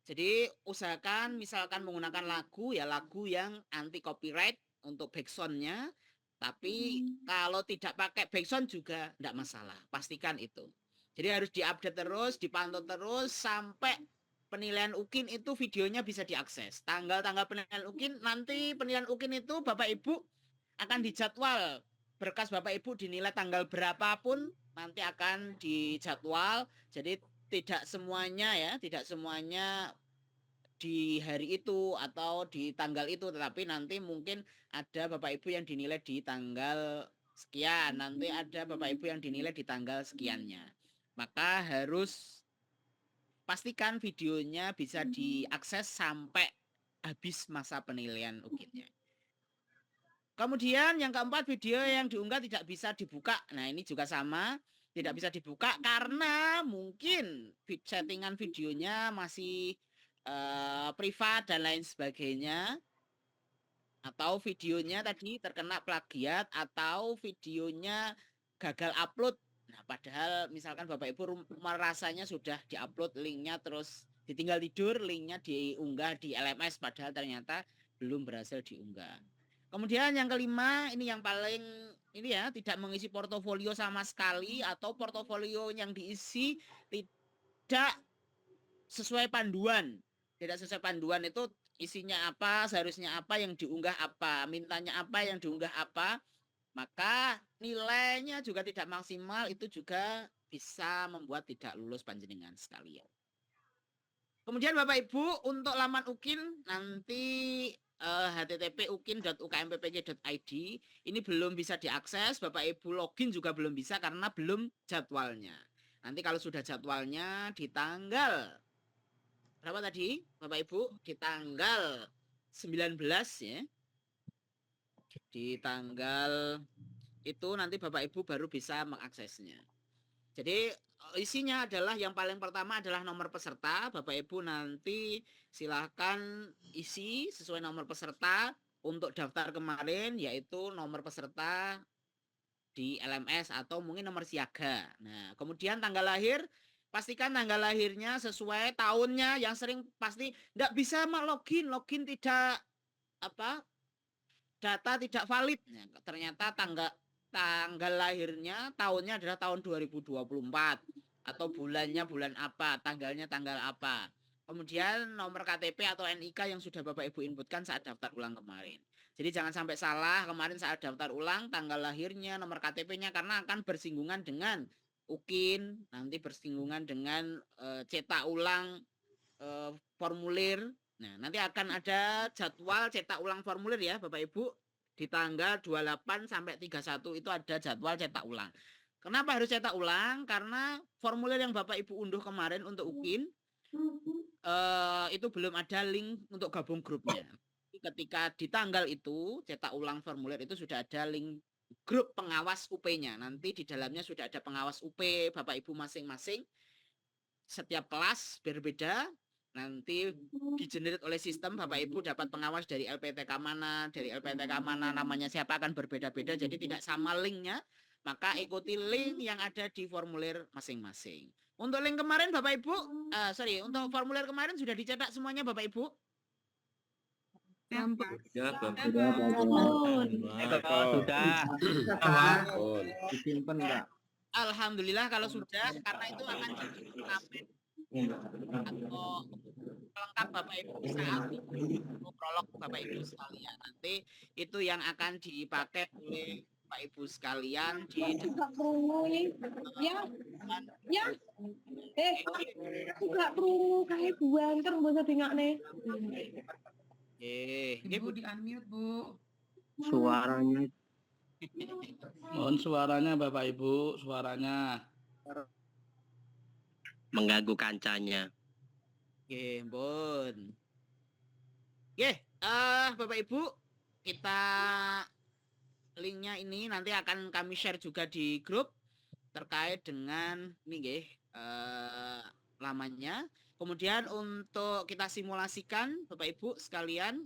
Speaker 3: Jadi usahakan misalkan menggunakan lagu, ya lagu yang anti copyright untuk backsound-nya. Tapi kalau tidak pakai backsound juga tidak masalah, pastikan itu. Jadi harus diupdate terus, dipantau terus sampai penilaian UKIN itu videonya bisa diakses. Tanggal-tanggal penilaian UKIN, nanti penilaian UKIN itu Bapak Ibu akan dijadwal. Berkas Bapak Ibu dinilai tanggal berapapun nanti akan dijadwal. Jadi tidak semuanya ya, tidak semuanya di hari itu atau di tanggal itu, tetapi nanti mungkin ada Bapak Ibu yang dinilai di tanggal sekian, nanti ada Bapak Ibu yang dinilai di tanggal sekiannya. Maka harus pastikan videonya bisa diakses sampai habis masa penilaian UKIN-nya. Kemudian yang keempat, video yang diunggah tidak bisa dibuka. Nah, ini juga sama, tidak bisa dibuka karena mungkin settingan videonya masih privat dan lain sebagainya, atau videonya tadi terkena plagiat, atau videonya gagal upload. Nah, padahal misalkan Bapak Ibu merasanya sudah diupload linknya, terus ditinggal tidur, linknya diunggah di LMS, padahal ternyata belum berhasil diunggah. Kemudian yang kelima, ini yang paling ini ya, tidak mengisi portofolio sama sekali, atau portofolio yang diisi tidak sesuai panduan. Tidak sesuai panduan itu isinya apa, seharusnya apa, yang diunggah apa, mintanya apa, yang diunggah apa, maka nilainya juga tidak maksimal, itu juga bisa membuat tidak lulus panjenengan sekalian. Kemudian Bapak Ibu, untuk laman UKIN nanti http://ukin.ukmptc.id ini belum bisa diakses. Bapak Ibu login juga belum bisa karena belum jadwalnya. Nanti kalau sudah jadwalnya di tanggal berapa tadi Bapak Ibu? Di tanggal 19 ya. Di tanggal itu nanti Bapak Ibu baru bisa mengaksesnya. Jadi isinya adalah yang paling pertama adalah nomor peserta. Bapak Ibu nanti silahkan isi sesuai nomor peserta untuk daftar kemarin, yaitu nomor peserta di LMS atau mungkin nomor siaga. Nah, kemudian tanggal lahir, pastikan tanggal lahirnya sesuai tahunnya. Yang sering pasti nggak bisa login tidak apa, data tidak valid. Nah, ternyata tanggal lahirnya tahunnya adalah tahun 2024 atau bulannya bulan apa, tanggalnya tanggal apa. Kemudian nomor KTP atau NIK yang sudah Bapak Ibu inputkan saat daftar ulang kemarin. Jadi jangan sampai salah kemarin saat daftar ulang tanggal lahirnya, nomor KTP-nya, karena akan bersinggungan dengan UKIN, nanti bersinggungan dengan cetak ulang formulir. Nah, nanti akan ada jadwal cetak ulang formulir ya Bapak Ibu di tanggal 28 sampai 31 itu ada jadwal cetak ulang. Kenapa harus cetak ulang? Karena formulir yang Bapak Ibu unduh kemarin untuk UKIN itu belum ada link untuk gabung grupnya. Ketika di tanggal itu cetak ulang formulir itu sudah ada link grup pengawas UP-nya. Nanti di dalamnya sudah ada pengawas UP Bapak Ibu masing-masing. Setiap kelas berbeda. Nanti digenerate oleh sistem, Bapak Ibu dapat pengawas dari LPTK mana, namanya siapa akan berbeda-beda, jadi tidak sama linknya. Maka ikuti link yang ada di formulir masing-masing. Untuk link kemarin Bapak Ibu, untuk formulir kemarin sudah dicetak semuanya Bapak Ibu?
Speaker 2: Ya, Bapak.
Speaker 5: Sudah.
Speaker 2: Disimpan, Pak.
Speaker 3: Alhamdulillah kalau sudah, karena itu akan jadi turnamen atau pelengkap Bapak Ibu saat prolog Bapak Ibu sekalian. Nanti itu yang akan dipakai oleh Bapak Ibu sekalian di
Speaker 4: Enggak perlu kayak buang kan bisa dengakne.
Speaker 1: Ibu di unmute, Bu.
Speaker 5: Suaranya
Speaker 6: Mohon suaranya Bapak Ibu, suaranya.
Speaker 5: mengganggu kancanya.
Speaker 3: Oke, Bun. Bapak Ibu, kita linknya ini nanti akan kami share juga di grup terkait dengan ini lamanya. Kemudian untuk kita simulasikan Bapak Ibu sekalian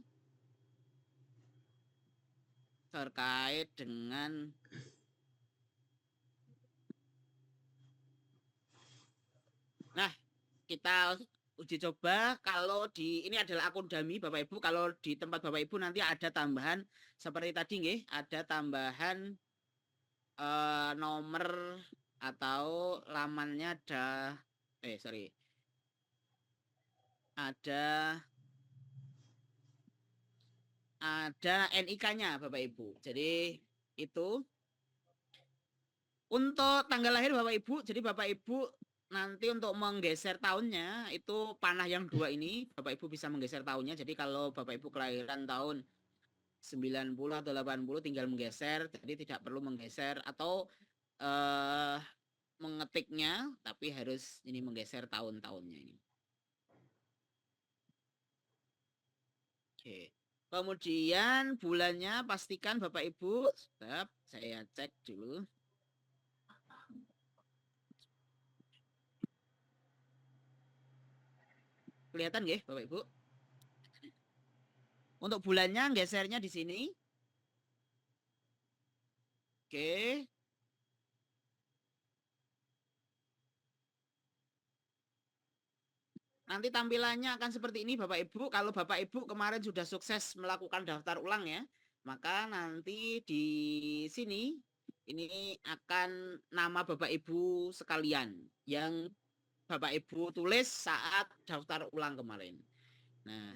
Speaker 3: terkait dengan kita uji coba kalau ini adalah akun dummy Bapak Ibu. Kalau di tempat Bapak Ibu nanti ada tambahan seperti tadi nggih, ada tambahan nomor atau lamannya ada NIK-nya Bapak Ibu. Jadi itu untuk tanggal lahir Bapak Ibu. Jadi Bapak Ibu nanti untuk menggeser tahunnya itu panah yang 2 ini Bapak Ibu bisa menggeser tahunnya. Jadi kalau Bapak Ibu kelahiran tahun 90 atau 80 tinggal menggeser, jadi tidak perlu menggeser atau mengetiknya, tapi harus ini menggeser tahun-tahunnya ini. Oke. Kemudian bulannya pastikan Bapak Ibu, saya cek dulu. Kelihatan nggih Bapak Ibu? Untuk bulannya gesernya di sini. Oke. Nanti tampilannya akan seperti ini Bapak Ibu. Kalau Bapak Ibu kemarin sudah sukses melakukan daftar ulang ya, maka nanti di sini ini akan nama Bapak Ibu sekalian yang Bapak Ibu tulis saat daftar ulang kemarin. Nah,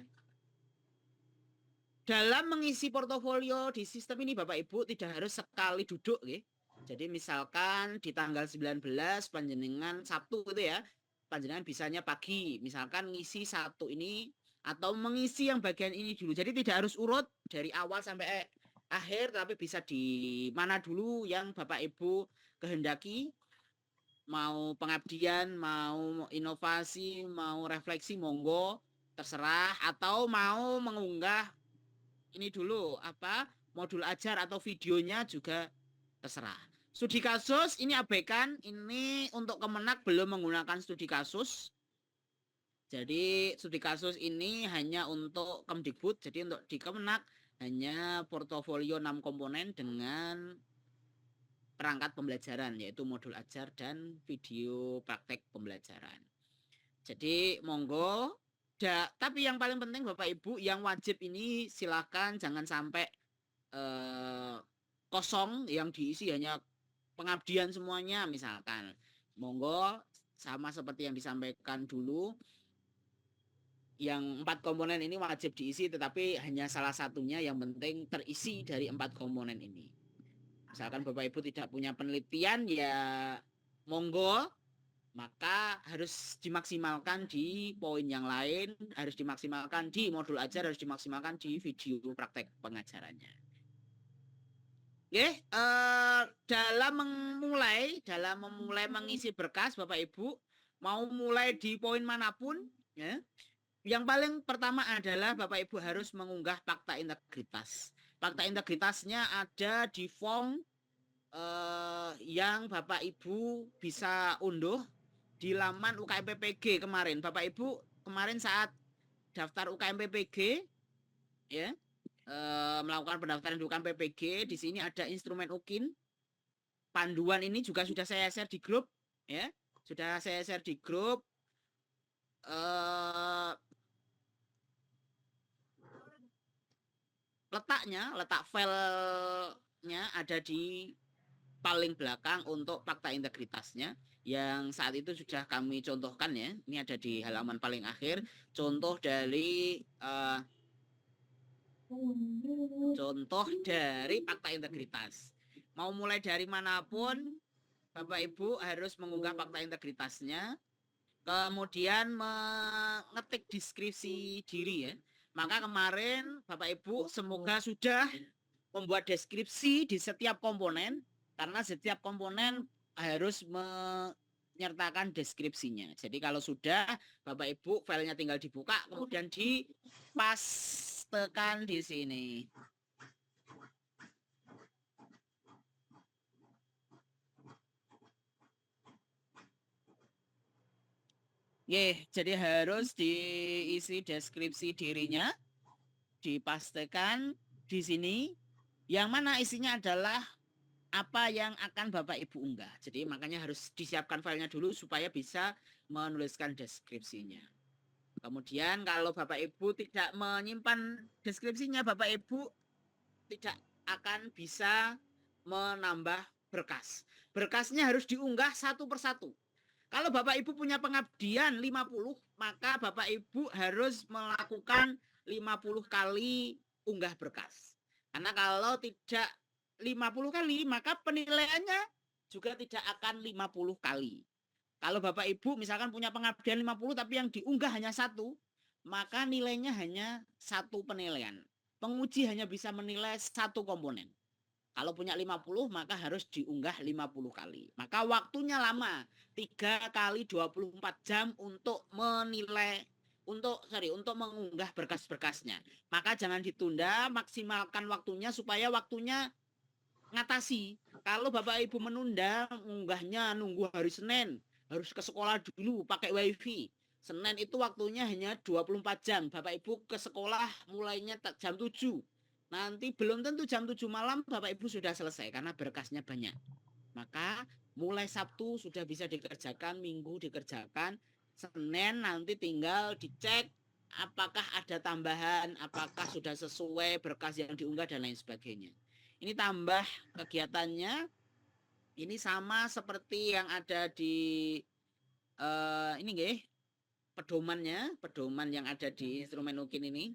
Speaker 3: dalam mengisi portofolio di sistem ini Bapak Ibu tidak harus sekali duduk ya. Jadi misalkan di tanggal 19 panjenengan Sabtu gitu ya, panjenengan bisanya pagi, misalkan ngisi satu ini atau mengisi yang bagian ini dulu. Jadi tidak harus urut dari awal sampai akhir, tapi bisa di mana dulu yang Bapak Ibu kehendaki. Mau pengabdian, mau inovasi, mau refleksi, monggo terserah, atau mau mengunggah ini dulu modul ajar atau videonya juga terserah. Studi kasus ini abaikan, ini untuk Kemenak belum menggunakan studi kasus. Jadi studi kasus ini hanya untuk Kemdikbud, jadi untuk di Kemenak hanya portofolio 6 komponen dengan perangkat pembelajaran, yaitu modul ajar dan video praktek pembelajaran. Jadi monggo, tapi yang paling penting Bapak Ibu yang wajib ini silakan jangan sampai kosong, yang diisi hanya pengabdian semuanya misalkan. Monggo sama seperti yang disampaikan dulu, yang 4 komponen ini wajib diisi, tetapi hanya salah satunya yang penting terisi dari 4 komponen ini. Misalkan Bapak Ibu tidak punya penelitian ya monggo, maka harus dimaksimalkan di poin yang lain, harus dimaksimalkan di modul ajar, harus dimaksimalkan di video praktek pengajarannya. Dalam memulai mengisi berkas Bapak Ibu, mau mulai di poin manapun, ya. Yang paling pertama adalah Bapak Ibu harus mengunggah fakta integritas. Fakta integritasnya ada di form yang Bapak Ibu bisa unduh di laman UKM PPG kemarin. Bapak Ibu kemarin saat daftar UKM PPG, ya, melakukan pendaftaran di UKM PPG, di sini ada instrumen UKIN. Panduan ini juga sudah saya share di grup, ya. Sudah saya share di grup. Letak filenya ada di paling belakang untuk fakta integritasnya yang saat itu sudah kami contohkan, ya. Ini ada di halaman paling akhir, contoh dari fakta integritas. Mau mulai dari manapun, Bapak Ibu harus mengunggah fakta integritasnya, kemudian mengetik deskripsi diri, ya. Maka kemarin Bapak Ibu semoga sudah membuat deskripsi di setiap komponen, karena setiap komponen harus menyertakan deskripsinya. Jadi kalau sudah, Bapak Ibu filenya tinggal dibuka, kemudian dipastekan di sini. Jadi harus diisi deskripsi dirinya, dipastikan di sini, yang mana isinya adalah apa yang akan Bapak Ibu unggah. Jadi makanya harus disiapkan filenya dulu supaya bisa menuliskan deskripsinya. Kemudian kalau Bapak Ibu tidak menyimpan deskripsinya, Bapak Ibu tidak akan bisa menambah berkas. Berkasnya harus diunggah satu persatu. Kalau Bapak Ibu punya pengabdian 50, maka Bapak Ibu harus melakukan 50 kali unggah berkas. Karena kalau tidak 50 kali, maka penilaiannya juga tidak akan 50 kali. Kalau Bapak Ibu misalkan punya pengabdian 50, tapi yang diunggah hanya 1, maka nilainya hanya 1 penilaian. Penguji hanya bisa menilai 1 komponen. Kalau punya 50, maka harus diunggah 50 kali. Maka waktunya lama, 3 kali 24 jam untuk menilai, untuk mengunggah berkas-berkasnya. Maka jangan ditunda, maksimalkan waktunya supaya waktunya ngatasi. Kalau Bapak Ibu menunda, mengunggahnya nunggu hari Senin, harus ke sekolah dulu pakai wifi. Senin itu waktunya hanya 24 jam. Bapak Ibu ke sekolah mulainya jam 7. Nanti belum tentu jam 7 malam Bapak Ibu sudah selesai karena berkasnya banyak. Maka mulai Sabtu sudah bisa dikerjakan, Minggu dikerjakan, Senin nanti tinggal dicek apakah ada tambahan, apakah sudah sesuai berkas yang diunggah dan lain sebagainya. Ini tambah kegiatannya, ini sama seperti yang ada di pedoman yang ada di instrumen UKIN ini.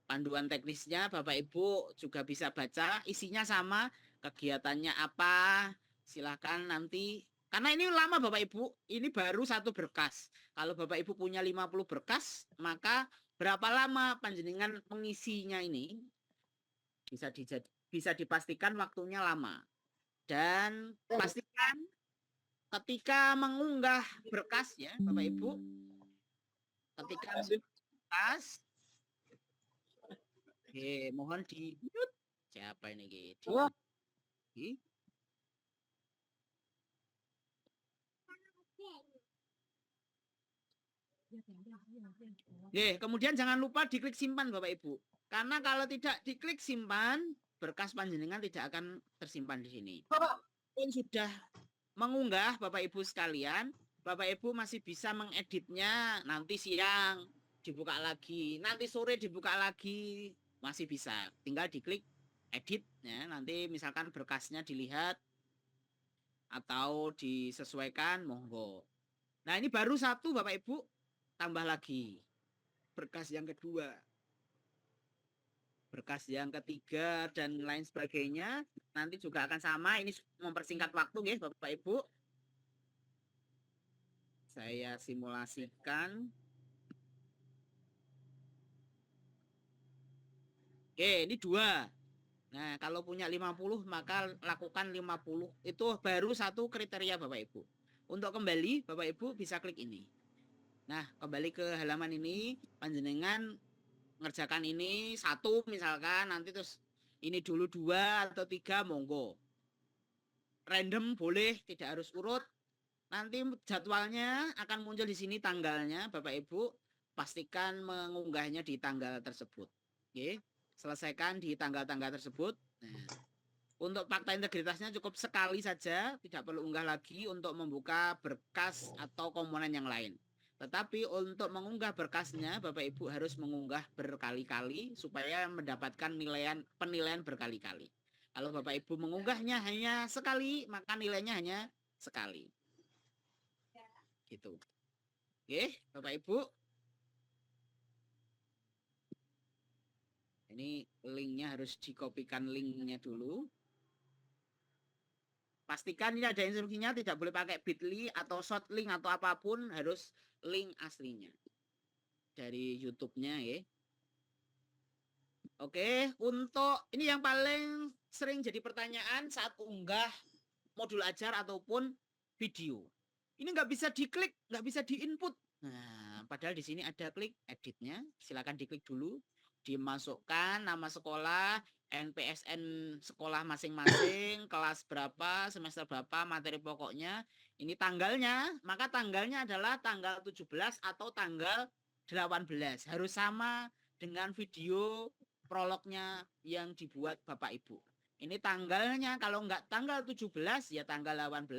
Speaker 3: Panduan teknisnya Bapak Ibu juga bisa baca, isinya sama, kegiatannya apa, silakan nanti. Karena ini lama Bapak Ibu, ini baru 1 berkas. Kalau Bapak Ibu punya 50 berkas, maka berapa lama panjenengan mengisinya ini? Bisa dipastikan waktunya lama. Dan pastikan ketika mengunggah berkas, ya Bapak Ibu, ketika berkas, mohon di mute. Siapa ini gitu? Kemudian jangan lupa diklik simpan Bapak Ibu. Karena kalau tidak diklik simpan, berkas panjenengan tidak akan tersimpan di sini. Pun sudah mengunggah Bapak Ibu sekalian, Bapak Ibu masih bisa mengeditnya, nanti siang dibuka lagi, nanti sore dibuka lagi. Masih bisa, tinggal diklik edit, ya. Nanti misalkan berkasnya dilihat atau disesuaikan, monggo. Nah ini baru 1 Bapak Ibu, tambah lagi berkas yang kedua, berkas yang ketiga dan lain sebagainya. Nanti juga akan sama, ini mempersingkat waktu ya Bapak Ibu. Saya simulasikan. Ini 2. Nah, kalau punya 50 maka lakukan 50. Itu baru satu kriteria Bapak Ibu. Untuk kembali Bapak Ibu bisa klik ini. Nah, kembali ke halaman ini, panjenengan ngerjakan ini satu misalkan, nanti terus ini dulu 2 atau 3 monggo. Random boleh, tidak harus urut. Nanti jadwalnya akan muncul di sini tanggalnya, Bapak Ibu. Pastikan mengunggahnya di tanggal tersebut. Oke, selesaikan di tanggal-tanggal tersebut. Nah, untuk fakta integritasnya cukup sekali saja, tidak perlu unggah lagi untuk membuka berkas atau komponen yang lain. Tetapi untuk mengunggah berkasnya, Bapak Ibu harus mengunggah berkali-kali supaya mendapatkan penilaian berkali-kali. Kalau Bapak Ibu mengunggahnya hanya sekali, maka nilainya hanya sekali. Gitu. Oke, Bapak Ibu. Ini linknya harus dikopikan linknya dulu. Pastikan ini ada instruksinya, tidak boleh pakai bit.ly atau short link atau apapun, harus link aslinya dari YouTube-nya ya. Oke, untuk ini yang paling sering jadi pertanyaan saat unggah modul ajar ataupun video. Ini nggak bisa diklik, nggak bisa diinput. Nah, padahal di sini ada klik editnya. Silakan diklik dulu, dimasukkan nama sekolah, NPSN sekolah masing-masing, kelas berapa, semester berapa, materi pokoknya, ini tanggalnya, maka tanggalnya adalah tanggal 17 atau tanggal 18. Harus sama dengan video prolognya yang dibuat Bapak Ibu. Ini tanggalnya, kalau nggak tanggal 17, ya tanggal 18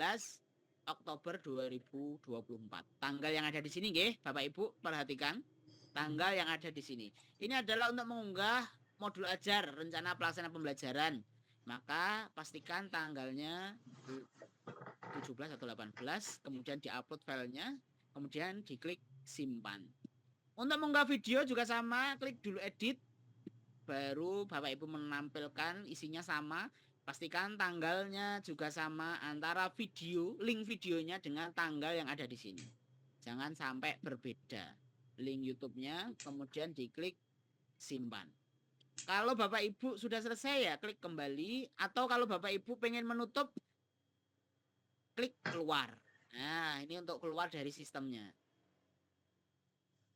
Speaker 3: Oktober 2024. Tanggal yang ada di sini, nggih, Bapak Ibu, perhatikan. Tanggal yang ada di sini. Ini adalah untuk mengunggah modul ajar, rencana pelaksana pembelajaran. Maka pastikan tanggalnya 17 atau 18, kemudian diupload filenya, kemudian diklik simpan. Untuk mengunggah video juga sama, klik dulu edit, baru Bapak Ibu menampilkan isinya sama. Pastikan tanggalnya juga sama antara video, link videonya dengan tanggal yang ada di sini. Jangan sampai berbeda. Link YouTube-nya, kemudian diklik simpan. Kalau Bapak Ibu sudah selesai ya klik kembali, atau kalau Bapak Ibu pengen menutup, klik keluar. Nah, ini untuk keluar dari sistemnya.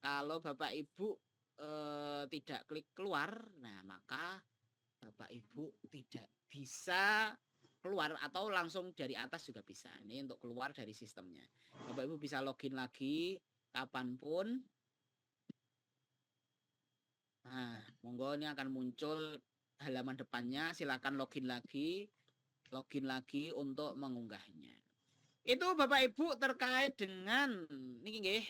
Speaker 3: Kalau Bapak Ibu tidak klik keluar, nah maka Bapak Ibu tidak bisa keluar, atau langsung dari atas juga bisa. Ini untuk keluar dari sistemnya. Bapak Ibu bisa login lagi kapanpun. Nah, monggo ini akan muncul halaman depannya. Silakan login lagi untuk mengunggahnya. Itu Bapak Ibu terkait dengan ini nggih,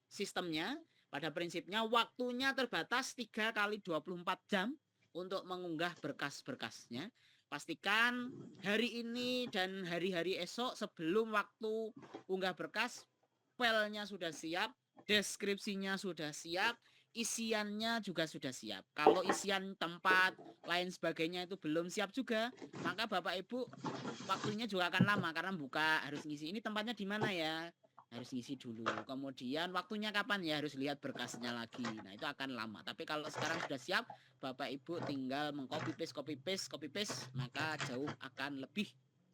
Speaker 3: sistemnya. Pada prinsipnya waktunya terbatas 3 kali 24 jam untuk mengunggah berkas-berkasnya. Pastikan hari ini dan hari-hari esok sebelum waktu unggah berkas, filenya sudah siap, deskripsinya sudah siap, isiannya juga sudah siap. Kalau isian tempat lain sebagainya itu belum siap juga, maka Bapak Ibu waktunya juga akan lama karena buka, harus ngisi ini tempatnya di mana ya, harus ngisi dulu. Kemudian waktunya kapan ya, harus lihat berkasnya lagi. Nah, itu akan lama. Tapi kalau sekarang sudah siap, Bapak Ibu tinggal mengcopy paste, maka jauh akan lebih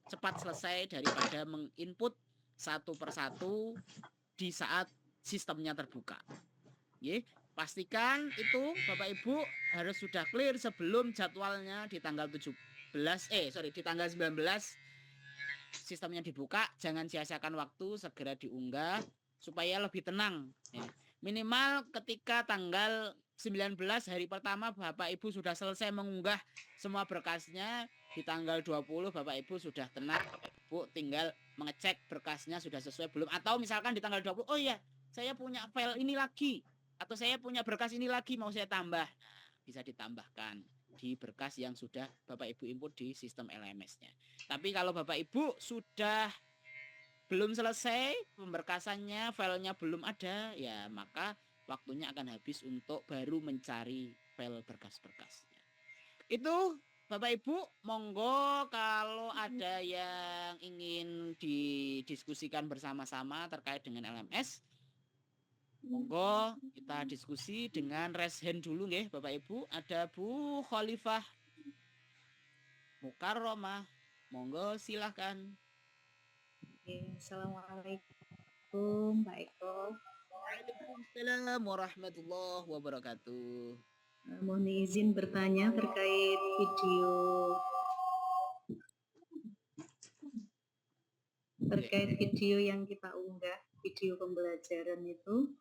Speaker 3: cepat selesai daripada menginput satu persatu di saat sistemnya terbuka. Ye, pastikan itu Bapak Ibu harus sudah clear sebelum jadwalnya di tanggal di tanggal 19 sistemnya dibuka. Jangan sia-siakan waktu, segera diunggah supaya lebih tenang. Minimal ketika tanggal 19 hari pertama Bapak Ibu sudah selesai mengunggah semua berkasnya, di tanggal 20 Bapak Ibu sudah tenang, Bapak Ibu tinggal mengecek berkasnya sudah sesuai belum, atau misalkan di tanggal 20, oh ya saya punya file ini lagi, atau saya punya berkas ini lagi mau saya tambah, bisa ditambahkan di berkas yang sudah Bapak Ibu input di sistem LMS-nya. Tapi kalau Bapak Ibu sudah belum selesai pemberkasannya, filenya belum ada, ya maka waktunya akan habis untuk baru mencari file berkas-berkasnya. Itu Bapak Ibu, monggo kalau ada yang ingin didiskusikan bersama-sama terkait dengan LMS, monggo kita diskusi dengan raise hand dulu nggih Bapak Ibu. Ada Bu Khalifah Mukarromah. Monggo silahkan.
Speaker 4: Oke, Assalamualaikum Pak Eko.
Speaker 3: Waalaikumsalam warahmatullahi wabarakatuh.
Speaker 4: Mohon izin bertanya terkait video yang kita unggah, video pembelajaran itu.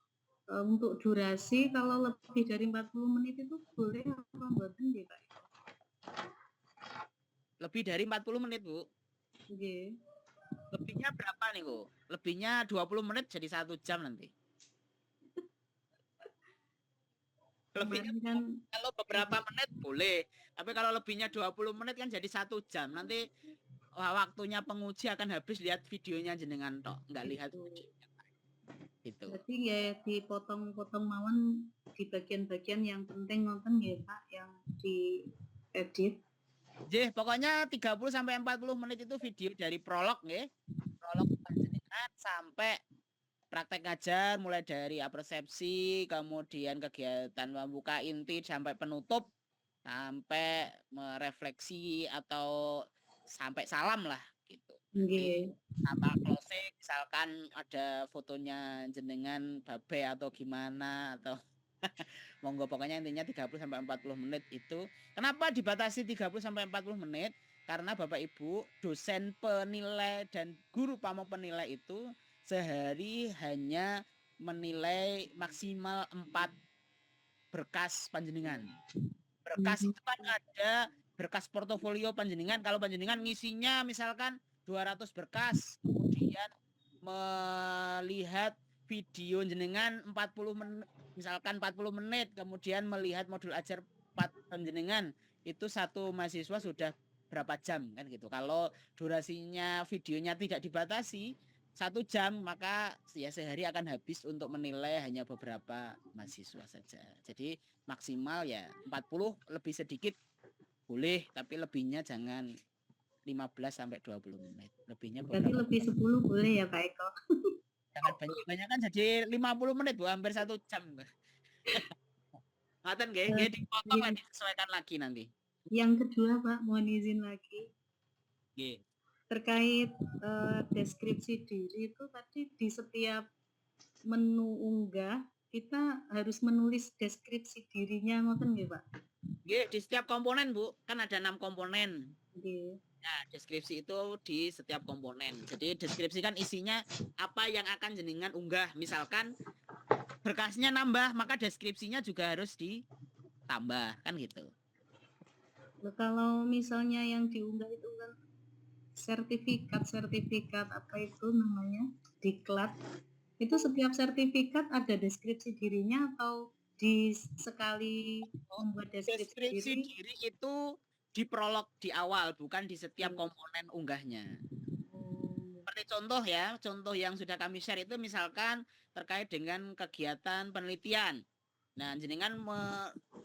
Speaker 4: Untuk durasi kalau lebih dari 40 menit itu boleh apa mboten nggih Pak Eko?
Speaker 3: Lebih dari 40 menit, Bu.
Speaker 4: Nggih.
Speaker 3: Lebihnya berapa nih, Bu? Lebihnya 20 menit jadi 1 jam nanti. Lebihnya
Speaker 4: Kemarin kan
Speaker 3: kalau beberapa menit boleh, tapi kalau lebihnya 20 menit kan jadi 1 jam. Nanti waktunya penguji akan habis lihat videonya jenengan tok, nggak lihat
Speaker 4: itu.
Speaker 3: videonya. Gitu.
Speaker 4: Berarti ya dipotong-potong mawon di bagian-bagian yang penting nonton ya Pak, yang diedit.
Speaker 3: Jih, pokoknya 30 sampai 40 menit itu video dari prolog nggih. Prolog panjenengan sampai praktek ngajar mulai dari apersepsi, kemudian kegiatan membuka inti sampai penutup, sampai merefleksi atau sampai salam lah gitu.
Speaker 4: Nggih.
Speaker 3: Sama closing misalkan ada fotonya jenengan babe atau gimana atau monggo pokoknya intinya 30 sampai 40 menit itu. Kenapa dibatasi 30 sampai 40 menit? Karena Bapak Ibu dosen penilai dan guru pamong penilai itu sehari hanya menilai maksimal 4 berkas panjenengan. Berkas itu kan ada berkas portofolio panjenengan. Kalau panjenengan ngisinya misalkan 200 berkas, kemudian melihat video jenengan 40 menit, misalkan 40 menit, kemudian melihat modul ajar 4 panjenengan, itu satu mahasiswa sudah berapa jam kan gitu. Kalau durasinya videonya tidak dibatasi 1 jam, maka ya sehari akan habis untuk menilai hanya beberapa mahasiswa saja. Jadi maksimal ya 40, lebih sedikit boleh, tapi lebihnya jangan 15 sampai 20 menit. Lebihnya
Speaker 4: Berarti
Speaker 3: beberapa.
Speaker 4: lebih 10 boleh ya Pak Eko?
Speaker 3: Jangan banyak-banyak kan jadi 50 menit, Bu, hampir 1 jam. Ngaten nggih, nggih dipotong
Speaker 4: Yang,
Speaker 3: disesuaikan lagi nanti.
Speaker 4: yang kedua Pak, mohon izin lagi.
Speaker 3: Nggih.
Speaker 4: Terkait deskripsi diri itu tadi di setiap menu unggah kita harus menulis deskripsi dirinya ngoten nggih Pak?
Speaker 3: Nggih, di setiap komponen, Bu, kan ada 6 komponen.
Speaker 4: Nggih.
Speaker 3: Nah, deskripsi itu di setiap komponen. Jadi deskripsi kan isinya apa yang akan jenengan unggah. Misalkan berkasnya nambah, maka deskripsinya juga harus ditambah, kan gitu.
Speaker 4: Kalau misalnya yang diunggah itu kan sertifikat apa itu namanya, diklat. Itu setiap sertifikat ada deskripsi dirinya atau di sekali membuat
Speaker 3: Deskripsi diri itu di prolog di awal, bukan di setiap komponen unggahnya. Seperti contoh ya, contoh yang sudah kami share itu misalkan terkait dengan kegiatan penelitian. Nah, jenengan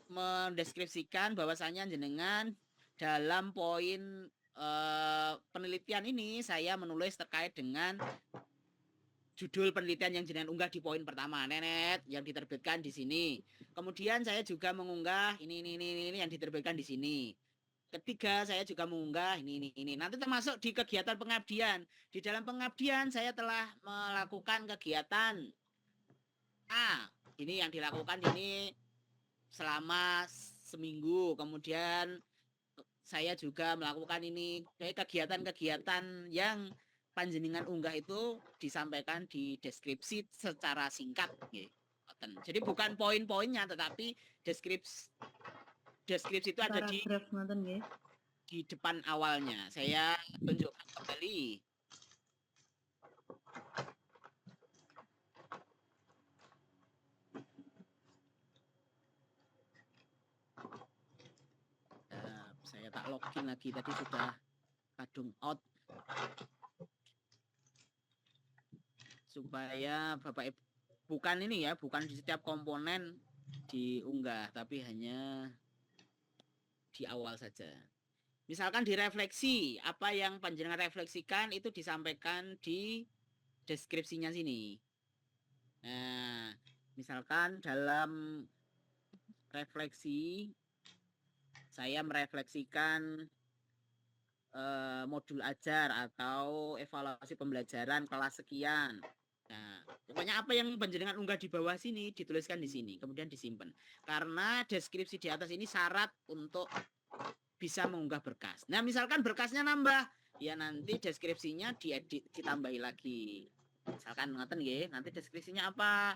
Speaker 3: mendeskripsikan bahwasanya jenengan dalam poin penelitian ini saya menulis terkait dengan judul penelitian yang jenengan unggah di poin pertama, nenet yang diterbitkan di sini. Kemudian saya juga mengunggah ini yang diterbitkan di sini. Ketiga, saya juga mengunggah ini. Nanti termasuk di kegiatan pengabdian. Di dalam pengabdian saya telah melakukan kegiatan ini yang dilakukan ini selama seminggu. Kemudian saya juga melakukan ini kegiatan-kegiatan yang panjenengan unggah itu disampaikan di deskripsi secara singkat. Jadi bukan poin-poinnya, tetapi deskripsi itu ada di depan awalnya. Saya tunjukkan kembali. Saya tak login lagi, tadi sudah kadung out. Supaya Bapak Ibu, bukan ini ya, bukan di setiap komponen diunggah, tapi hanya di awal saja. Misalkan direfleksi, apa yang panjenengan refleksikan itu disampaikan di deskripsinya sini. Nah, misalkan dalam refleksi, saya merefleksikan modul ajar atau evaluasi pembelajaran kelas sekian. Nah, pokoknya apa yang panjenengan unggah di bawah sini dituliskan di sini, kemudian disimpan. Karena deskripsi di atas ini syarat untuk bisa mengunggah berkas. Nah, misalkan berkasnya nambah, ya nanti deskripsinya diedit, ditambahi lagi. Misalkan ngoten nggih, nanti deskripsinya apa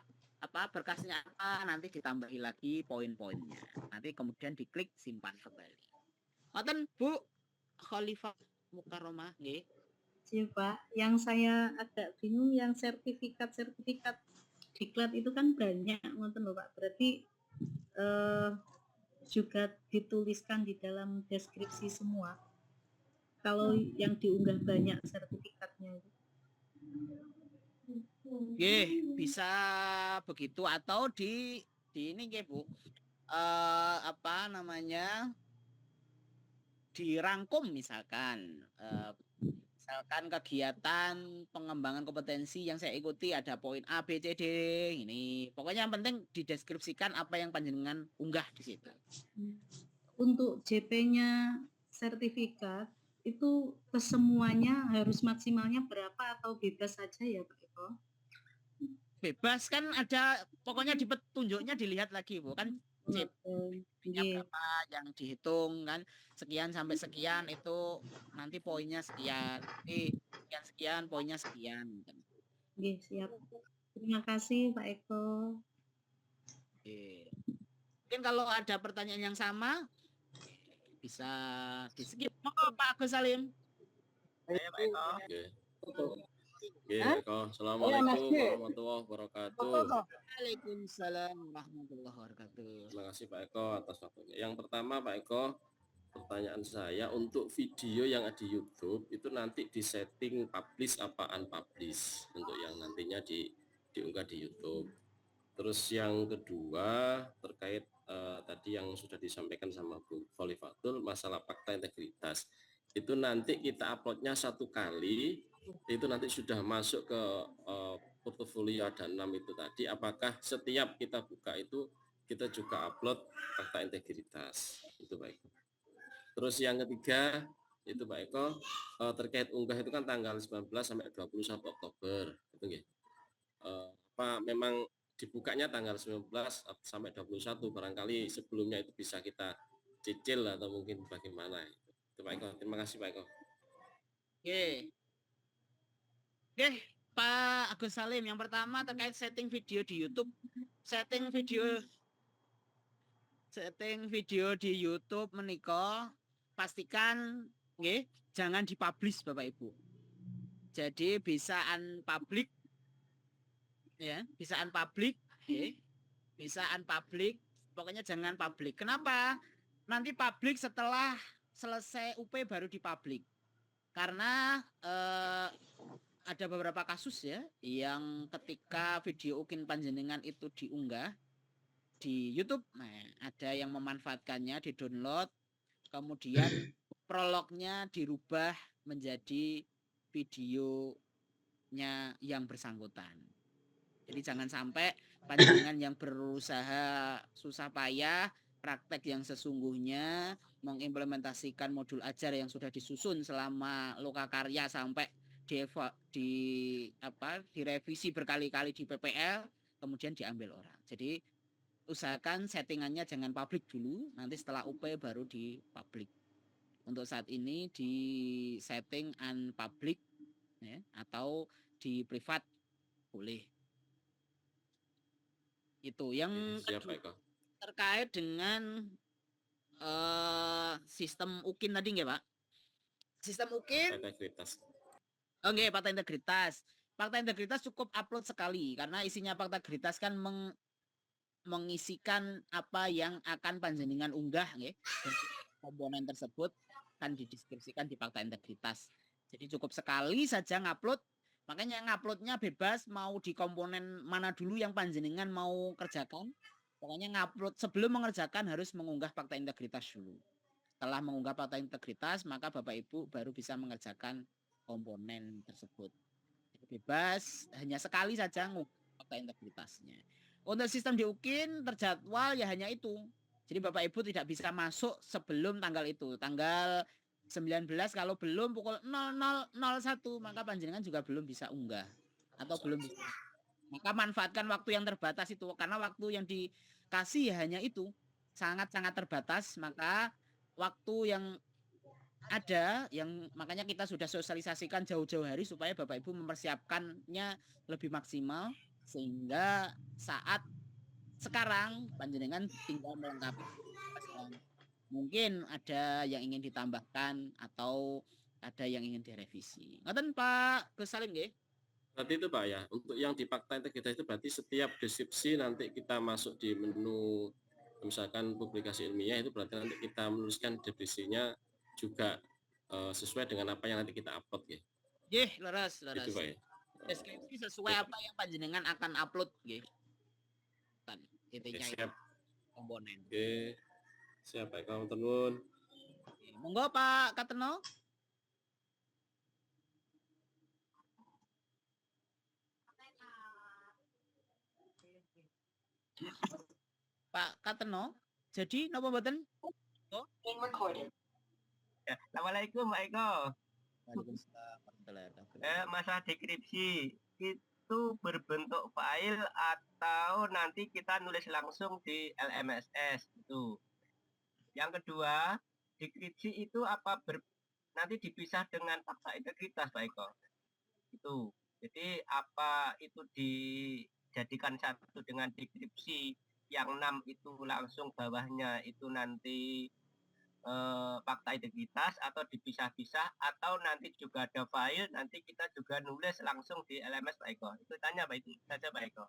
Speaker 3: berkasnya apa, nanti ditambahi lagi poin-poinnya. Nanti kemudian diklik simpan kembali. Ngoten, Bu Khalifah Mukarramah nggih.
Speaker 4: Iya Pak, yang saya agak bingung yang sertifikat diklat itu kan banyak ngoten lho Pak. Berarti juga dituliskan di dalam deskripsi semua. Kalau yang diunggah banyak sertifikatnya itu.
Speaker 3: Nggih, bisa begitu atau di ini nggih Bu. Apa namanya? Dirangkum misalkan kegiatan pengembangan kompetensi yang saya ikuti ada poin A, B, C, D ini. Pokoknya yang penting dideskripsikan apa yang panjenengan unggah di situ.
Speaker 4: Untuk JP-nya sertifikat itu kesemuanya harus maksimalnya berapa atau bebas saja ya Pak Eko?
Speaker 3: Bebas kan ada, pokoknya di petunjuknya dilihat lagi Bu kan.
Speaker 4: Iya.
Speaker 3: Berapa yang dihitung kan, sekian sampai sekian itu nanti poinnya sekian, sekian poinnya sekian.
Speaker 4: Oke, siap. Terima kasih Pak Eko.
Speaker 3: Mungkin kalau ada pertanyaan yang sama bisa di skip. Monggo Pak Agus Salim.
Speaker 2: Oke. Oke, Pak Eko. Assalamualaikum warahmatullahi wabarakatuh.
Speaker 3: Waalaikumsalam warahmatullahi wabarakatuh.
Speaker 2: Terima kasih Pak Eko atas waktunya. Yang pertama Pak Eko, pertanyaan saya untuk video yang ada di YouTube itu nanti disetting publish apa unpublish untuk yang nantinya diunggah di YouTube. Terus yang kedua terkait tadi yang sudah disampaikan sama Bu Khalifatul masalah fakta integritas. Itu nanti kita uploadnya 1 kali, itu nanti sudah masuk ke portofolio ada 6 itu tadi. Apakah setiap kita buka itu kita juga upload fakta integritas? Itu Pak Eko. Terus yang ketiga itu Pak Eko terkait unggah itu kan tanggal 19 sampai 21 Oktober itu nggih. Apa memang dibukanya tanggal 19 sampai 21 barangkali sebelumnya itu bisa kita cicil atau mungkin bagaimana itu Pak Eko. Terima kasih Pak Eko.
Speaker 3: Oke, Pak Agus Salim, yang pertama terkait setting video di YouTube. Setting video di YouTube menika pastikan nggih jangan dipublish Bapak Ibu. Jadi bisa unpublish ya, bisa unpublish nggih. Bisa unpublish, pokoknya jangan publik. Kenapa? Nanti publik setelah selesai UP baru dipublish. Karena ada beberapa kasus ya yang ketika video ukin panjenengan itu diunggah di YouTube, nah ada yang memanfaatkannya, di-download, kemudian prolognya dirubah menjadi videonya yang bersangkutan. Jadi jangan sampai panjenengan yang berusaha susah payah praktek yang sesungguhnya mengimplementasikan modul ajar yang sudah disusun selama lokakarya sampai direvisi berkali-kali di PPL kemudian diambil orang. Jadi usahakan settingannya jangan publik dulu, nanti setelah UP baru di publik. Untuk saat ini di setting unpublic ya, atau di privat boleh. Itu yang kedua, terkait dengan sistem UKIN tadi nggak Pak? Sistem UKIN integritas. Oke, fakta integritas. Fakta integritas cukup upload sekali karena isinya fakta integritas kan mengisikan apa yang akan panjenengan unggah nggih. Komponen tersebut kan dideskripsikan di fakta integritas. Jadi cukup sekali saja ngupload. Makanya nguploadnya bebas mau di komponen mana dulu yang panjenengan mau kerjakan. Pokoknya ngupload sebelum mengerjakan harus mengunggah fakta integritas dulu. Setelah mengunggah fakta integritas maka Bapak Ibu baru bisa mengerjakan komponen tersebut. Jadi bebas hanya sekali saja mengunggah fakta integritasnya. Untuk sistem di UKIN terjadwal ya hanya itu. Jadi Bapak Ibu tidak bisa masuk sebelum tanggal itu. Tanggal 19 kalau belum pukul 00.01 maka panjenengan juga belum bisa unggah atau belum bisa. Maka manfaatkan waktu yang terbatas itu karena waktu yang dikasih hanya itu sangat-sangat terbatas, maka waktu yang ada yang makanya kita sudah sosialisasikan jauh-jauh hari supaya Bapak Ibu mempersiapkannya lebih maksimal sehingga saat sekarang panjenengan tinggal melengkapi. Mungkin ada yang ingin ditambahkan atau ada yang ingin direvisi. Ngoten Pak Gus Salim nggih?
Speaker 2: Berarti itu Pak ya, untuk yang di fakta integritas itu berarti setiap deskripsi nanti kita masuk di menu misalkan publikasi ilmiah itu berarti nanti kita menuliskan deskripsinya juga sesuai dengan apa yang nanti kita upload ya.
Speaker 3: Nggih, leres.
Speaker 2: Itu Pak ya.
Speaker 3: Deskripsi sesuai apa yang panjenengan akan upload nggih. Intinya itu
Speaker 2: Siap.
Speaker 3: komponen.
Speaker 2: Oke. Siap Pak, kamu tenun.
Speaker 3: Monggo Pak Kateno. Pak Kateno. Jadi napa mboten?
Speaker 7: Ya, Assalamualaikum Pak Eko.
Speaker 3: Waalaikumsalam warahmatullahi wabarakatuh.
Speaker 7: Masalah deskripsi itu berbentuk file atau nanti kita nulis langsung di LMSS itu. Yang kedua, deskripsi itu nanti dipisah dengan fakta integritas Pak Eko. Itu. Jadi apa itu dijadikan satu dengan deskripsi, yang 6 itu langsung bawahnya itu nanti fakta integritas atau dipisah-pisah atau nanti juga ada file nanti kita juga nulis langsung di LMS Pak Eko. Itu tanya Pak itu saja Pak Eko.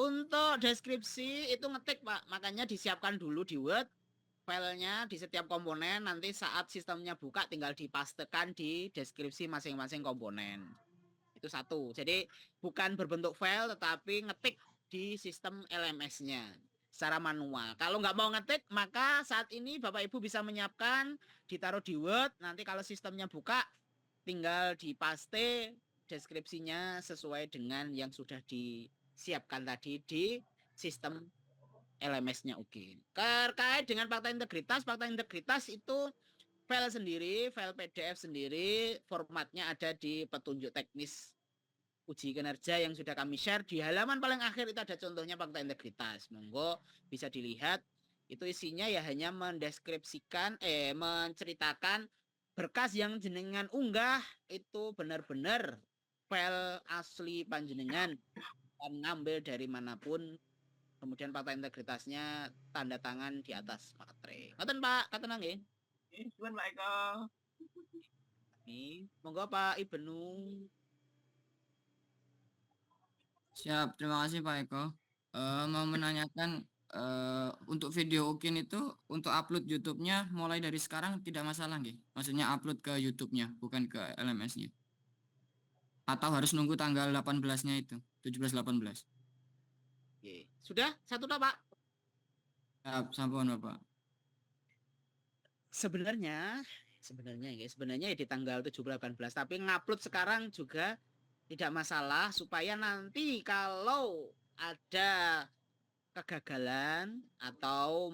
Speaker 3: Untuk deskripsi itu ngetik Pak, makanya disiapkan dulu di Word filenya di setiap komponen, nanti saat sistemnya buka tinggal dipastekan di deskripsi masing-masing komponen. Itu satu. Jadi bukan berbentuk file tetapi ngetik di sistem LMS-nya secara manual. Kalau nggak mau ngetik, maka saat ini Bapak Ibu bisa menyiapkan, ditaruh di Word, nanti kalau sistemnya buka, tinggal dipaste deskripsinya sesuai dengan yang sudah disiapkan tadi di sistem LMS-nya. Oke. Terkait dengan fakta integritas itu file sendiri, file PDF sendiri, formatnya ada di petunjuk teknis uji kinerja yang sudah kami share di halaman paling akhir itu ada contohnya fakta integritas. Monggo bisa dilihat. Itu isinya ya hanya menceritakan berkas yang jenengan unggah itu benar-benar file asli panjenengan dan ngambil dari manapun. Kemudian fakta integritasnya tanda tangan di atas materai. Ngoten Pak, katenang nggih.
Speaker 7: Suwun Pak Eko.
Speaker 3: Monggo Pak Ibnu.
Speaker 8: Siap, terima kasih Pak Eko. Mau menanyakan untuk video UKIN itu untuk upload YouTube-nya mulai dari sekarang tidak masalah nggih? Maksudnya upload ke YouTube-nya bukan ke LMS-nya. Atau harus nunggu tanggal 18-nya itu, 17-18.
Speaker 3: Oke. Sudah satu dah Pak.
Speaker 8: Siap, sampun Bapak.
Speaker 3: Sebenarnya ya di tanggal 17-18 tapi ngupload sekarang juga tidak masalah supaya nanti kalau ada kegagalan atau